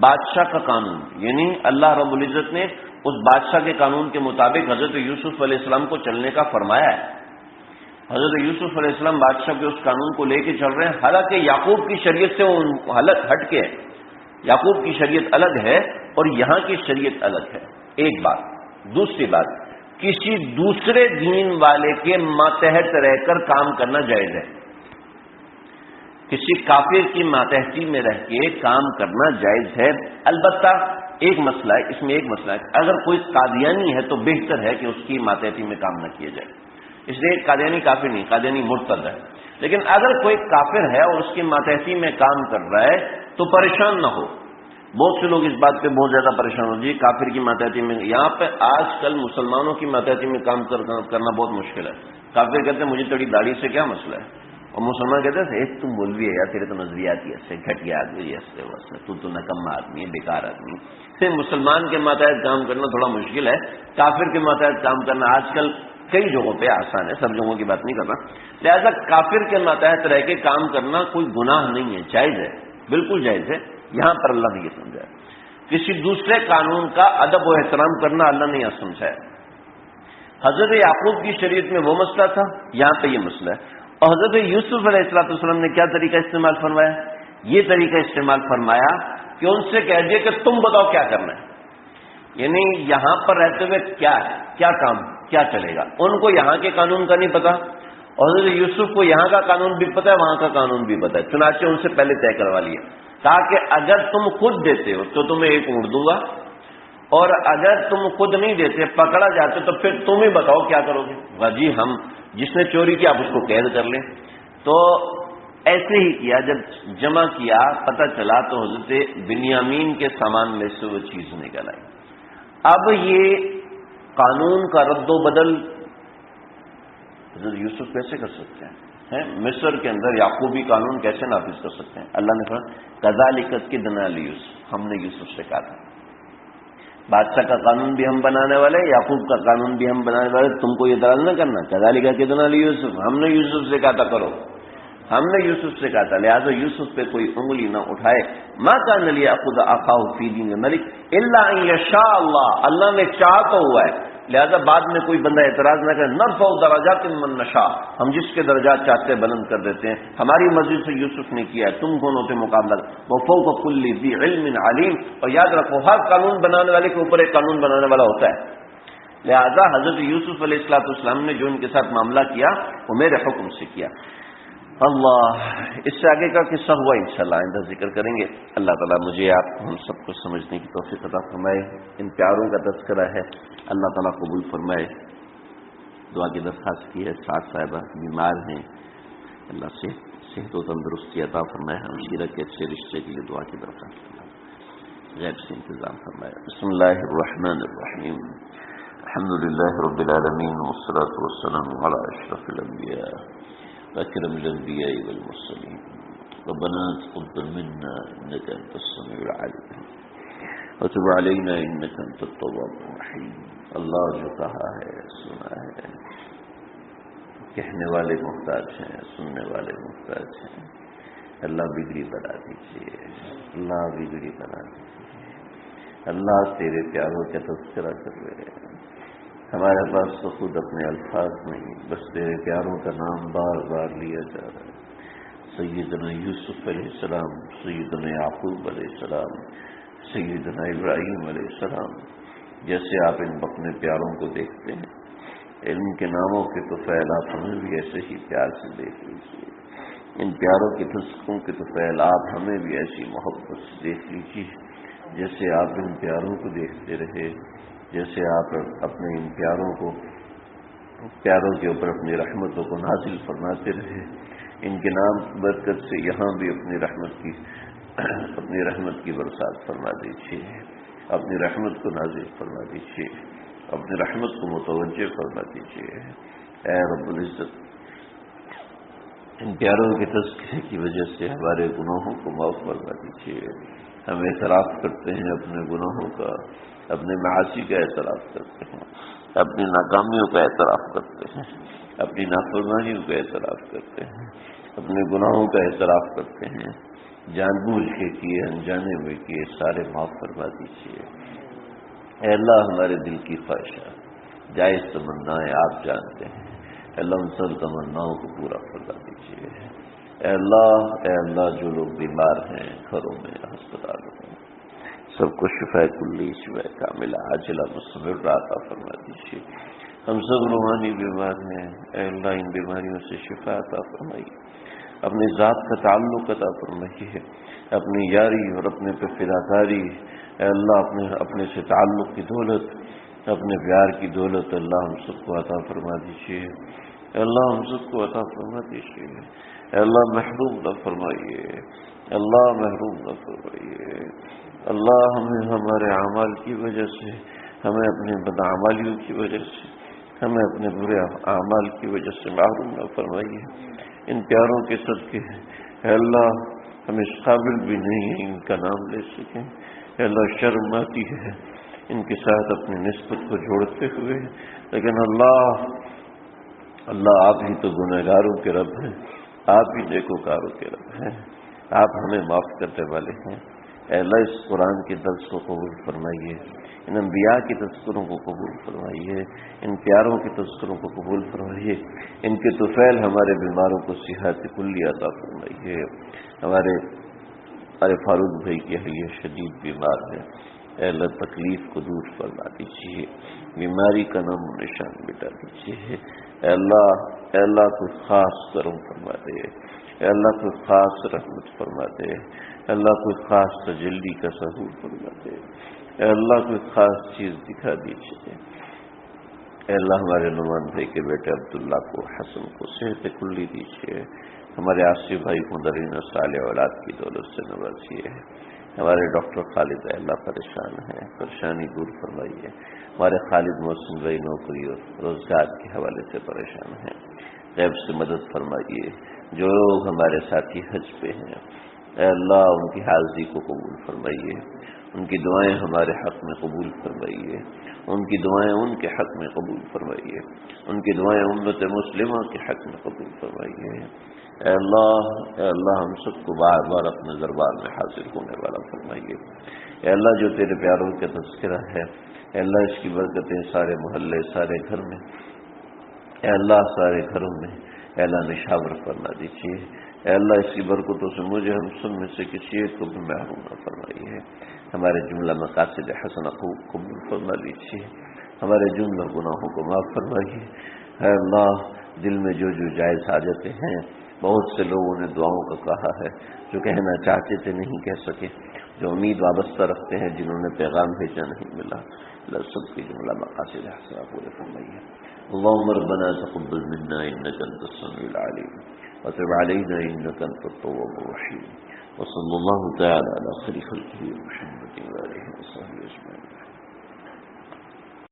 بادشاہ کا قانون. یعنی اللہ رب العزت نے اس بادشاہ کے قانون کے مطابق حضرت یوسف علیہ السلام کو چلنے کا فرمایا ہے. حضرت یوسف علیہ السلام بادشاہ کے اس قانون کو لے کے چل رہے ہیں، حالانکہ یعقوب کی شریعت سے وہ ہٹ کے ہے. یعقوب کی شریعت الگ ہے اور یہاں کی شریعت الگ ہے. ایک بات. دوسری بات، کسی دوسرے دین والے کے ماتحت رہ کر کام کرنا جائز ہے. کسی کافر کی ماتحتی میں رہ کے کام کرنا جائز ہے. البتہ ایک مسئلہ ہے، اس میں ایک مسئلہ ہے، اگر کوئی قادیانی ہے تو بہتر ہے کہ اس کی ماتحتی میں کام نہ کیا جائے. اس لیے قادیانی کافر نہیں، قادیانی مرتد ہے. لیکن اگر کوئی کافر ہے اور اس کی ماتحتی میں کام کر رہا ہے تو پریشان نہ ہو. بہت سے لوگ اس بات پہ بہت زیادہ پریشان ہو جی کافر کی ماتحتی میں. یہاں پہ آج کل مسلمانوں کی ماتحتی میں کام کرنا بہت مشکل ہے. کافر کہتے ہیں مجھے تیری داڑھی سے کیا مسئلہ ہے، اور مسلمان کہتے ہیں تم مولوی ہے یا تیرے تو نظریات ہی ایسے گھٹیا آدمی، ایسے تو نکما آدمی ہے، بیکار آدمی. مسلمان کے ماتحت کام کرنا تھوڑا مشکل ہے، کافر کے ماتحت کام کرنا آج کل کئی جگہوں پہ آسان ہے، سب جگہوں کی بات نہیں کر رہا. لہذا کافر کے ماتحت رہ کے کام کرنا کوئی گناہ نہیں ہے، جائز ہے، بالکل جائز ہے. یہاں پر اللہ نے یہ سمجھایا. کسی دوسرے قانون کا ادب و احترام کرنا اللہ نے یہاں سمجھایا. حضرت یعقوب کی شریعت میں وہ مسئلہ تھا، یہاں پہ یہ مسئلہ ہے. اور حضرت یوسف علیہ السلام نے کیا طریقہ استعمال فرمایا؟ یہ طریقہ استعمال فرمایا کہ ان سے کہہ دیا کہ تم بتاؤ کیا کرنا ہے. یعنی یہاں پر رہتے ہوئے کیا ہے، کیا کام، کیا چلے گا. ان کو یہاں کے قانون کا نہیں پتا، اور حضرت یوسف کو یہاں کا قانون بھی پتا ہے، وہاں کا قانون بھی پتا ہے. چنانچہ ان سے پہلے طے کروا لیا تاکہ اگر تم خود دیتے ہو تو تمہیں ایک اونٹ دوں گا، اور اگر تم خود نہیں دیتے، پکڑا جاتے تو پھر تم ہی بتاؤ کیا کرو گے. جی ہم جس نے چوری کی آپ اس کو قید کر لیں. تو ایسے ہی کیا، جب جمع کیا پتہ چلا تو حضرت بنیامین کے سامان میں سے وہ چیز نکل آئی۔ اب یہ قانون کا رد و بدل حضرت یوسف کیسے کر سکتے ہیں؟ مصر کے اندر یعقوبی قانون کیسے نافذ کر سکتے ہیں؟ اللہ نے فرمایا کذالک کدنا لیوسف، ہم نے یوسف سے کہا تھا بادشاہ کا قانون بھی ہم بنانے والے، یعقوب کا قانون بھی ہم بنانے والے، تم کو یہ اعتراض نہ کرنا۔ کذالک کدنا لیوسف، ہم نے یوسف سے کہا تھا کرو، ہم نے یوسف سے کہا تھا، لہٰذا یوسف پہ کوئی انگلی نہ اٹھائے۔ ما کان لیأخذ اخاہ فی دین الملک الا ان یشاء اللہ، اللہ نے چاہا تو ہوا ہے، لہذا بعد میں کوئی بندہ اعتراض نہ کرے۔ نرفع درجات من نشاء، ہم جس کے درجات چاہتے بلند کر دیتے ہیں، ہماری مرضی سے یوسف نے کیا ہے، تم کون ہوتے مقابلہ؟ وفوق کل ذی علم علیم، اور یاد رکھو ہر قانون بنانے والے کے اوپر ایک قانون بنانے والا ہوتا ہے، لہذا حضرت یوسف علیہ السلام نے جو ان کے ساتھ معاملہ کیا وہ میرے حکم سے کیا۔ اللہ، اس سے آگے کا قصہ ہوا انشاءاللہ آئندہ ذکر کریں گے۔ اللہ تعالیٰ مجھے آپ ہم سب کو سمجھنے کی توفیق عطا فرمائے۔ ان پیاروں کا تذکرہ ہے، اللہ تعالیٰ قبول فرمائے۔ دعا کی درخواست کی ہے، سعد صاحبہ بیمار ہیں، اللہ صحت و تندرستی عطا فرمائے، ہمشیرہ کے اچھے رشتے کے لیے دعا کی درخواست فرمائے، غیب سے انتظام فرمائے۔ بسم اللہ الرحمن الرحیم، الحمد للہ رب العالمین، والصلاة والسلام علی اشرف الانبیاء اکرم الانبیاء والمرسلین، ربنا تقبل منا انك انت السمیع العلیم وتب علینا انك انت التواب الرحیم۔ اللہ جو کہا ہے سنا ہے، کہنے والے محتاج ہیں، سننے والے محتاج ہیں، اللہ بگڑی بنا دیجیے، اللہ بگڑی بنا دیجیے، اللہ تیرے پیاروں کا تذکرہ کر رہے ہیں، ہمارے پاس تو خود اپنے الفاظ نہیں، بس تیرے پیاروں کا نام بار بار لیا جا رہا ہے۔ سیدنا یوسف علیہ السلام، سیدنا یعقوب علیہ السلام، سیدنا ابراہیم علیہ السلام، جیسے آپ ان اپنے پیاروں کو دیکھتے ہیں، ان کے ناموں کے تو فعل آپ ہمیں بھی ایسے ہی پیار سے دیکھ لیجیے، ان پیاروں کے تذکروں کے تو فعل آپ ہمیں بھی ایسی محبت سے دیکھ لیجیے، جیسے آپ ان پیاروں کو دیکھتے رہے، جیسے آپ اپنے ان پیاروں کے اوپر اپنی رحمتوں کو نازل فرماتے رہے، ان کے نام کی برکت سے یہاں بھی اپنی رحمت کی برسات فرما دیجیے، اپنی رحمت کو نازل فرما دیجیے، اپنی رحمت کو متوجہ فرما دیجیے۔ اے رب العزت، ان پیاروں کے تذکرے کی وجہ سے ہمارے گناہوں کو معاف فرما دیجیے۔ ہم اعتراف کرتے ہیں اپنے گناہوں کا، اپنے معاصی کا اعتراف کرتے ہیں، اپنی ناکامیوں کا اعتراف کرتے ہیں، اپنی نافرمانیوں کا اعتراف کرتے ہیں، اپنے گناہوں کا اعتراف کرتے ہیں، جان بوجھ کے کیے، انجانے میں کیے، سارے معاف فرما دیجیے۔ اے اللہ، ہمارے دل کی خواہشات، جائز تمنائیں آپ جانتے ہیں، اے اللہ ان سب تمناؤں کو پورا فرما دیجیے۔ اے اللہ جو لوگ بیمار ہیں گھروں میں، ہسپتالوں میں، سب کو شفاء کلی، شفاء کاملہ عاجلہ مستمرہ عطا فرما دیجیے۔ ہم سب روحانی بیمار ہیں، اے اللہ ان بیماریوں سے شفاء عطا فرمائیے، اپنی ذات کا تعلق عطا فرمائیے، اپنی یاری اور اپنے پہ فداکاری، اے اللہ اپنے سے تعلق کی دولت، اپنے پیار کی دولت اللہ ہم سب کو عطا فرما دیجیے، اے اللہ ہم سب کو عطا فرما دیجیے، اے اللہ محروم نہ فرمائیے، اللہ محروم نہ فرمائیے، اللہ ہمیں ہمارے اعمال کی وجہ سے، ہمیں اپنی بدعمالیوں کی وجہ سے، ہمیں اپنے برے اعمال کی وجہ سے محروم نہ فرمائیے۔ ان پیاروں کے صدقے اے اللہ ہم اس قابل بھی نہیں ہیں ان کا نام لے سکیں، اے اللہ شرم آتی ہے ان کے ساتھ اپنی نسبت کو جوڑتے ہوئے، لیکن اللہ آپ ہی تو گنہگاروں کے رب ہیں، آپ ہی نیکوکاروں کے رب ہیں، آپ ہمیں معاف کرنے والے ہیں۔ اے اللہ اس قرآن کے درس کو قبول فرمائیے، ان انبیاء کے تذکروں کو قبول فرمائیے، ان پیاروں کے تذکروں کو قبول فرمائیے، ان کے طفیل ہمارے بیماروں کو صحت کلی عطا فرمائیے۔ ہمارے فاروق بھائی کی حلیہ شدید بیمار ہے، اے اللہ تکلیف کو دور فرما دیجیے، بیماری کا نام و نشان مٹا دیجیے، اے اللہ کوئی خاص کرم فرما دے، اے اللہ کوئی خاص رحمت فرما دے، اے اللہ کوئی خاص تجلی کا ظہور فرما دے، اے اللہ کوئی خاص چیز دکھا دیجیے، اے اللہ ہمارے نعمان بھائی کے بیٹے عبداللہ کو، حسن کو صحت کلی دیجیے، ہمارے آصف بھائی کو درین اور صالح اولاد کی دولت سے نوازیے، ہمارے ڈاکٹر خالد اللہ پریشان ہیں، پریشانی دور فرمائیے، ہمارے خالد محسن بھائی نوکری اور روزگار کے حوالے سے پریشان ہیں، غیب سے مدد فرمائیے، جو لوگ ہمارے ساتھی حج پہ ہیں اے اللہ ان کی حاضری کو قبول فرمائیے، ان کی دعائیں ہمارے حق میں قبول فرمائیے، ان کی دعائیں ان کے حق میں قبول فرمائیے، ان کی دعائیں امت مسلمہ کے حق میں قبول فرمائیے، اے اللہ ہم سب کو بار بار اپنے دربار میں حاضر ہونے والا فرمائیے، اے اللہ جو تیرے پیاروں کا تذکرہ ہے اے اللہ اس کی برکتیں سارے محلے سارے گھر میں اے اللہ سارے گھروں میں اے اللہ نشاور فرما دیجیے، اے اللہ اس کی برکتوں سے مجھے ہم سب میں سے کسی ایک کو بھی محروم نہ فرمائیے، ہمارے جملہ مقاصد حسنہ کو قبول فرما لیجیے، ہمارے جملہ گناہوں کو معاف فرمائیے، اے اللہ دل میں جو جو جائز حاجتیں ہیں، بہت سے لوگوں نے دعاؤں کا کہا ہے، جو کہنا چاہتے تھے نہیں کہہ سکے، جو امید وابستہ رکھتے ہیں جنہوں نے پیغام بھیجا نہیں ملا، اللہ سب کی جملہ مقاصد حسنہ پورے فرمائیے۔ اللهم ربنا تقبل منا انك انت السميع العليم وتب علينا انك انت التواب الرحيم وصلى الله تعالى على خير خلقه محمد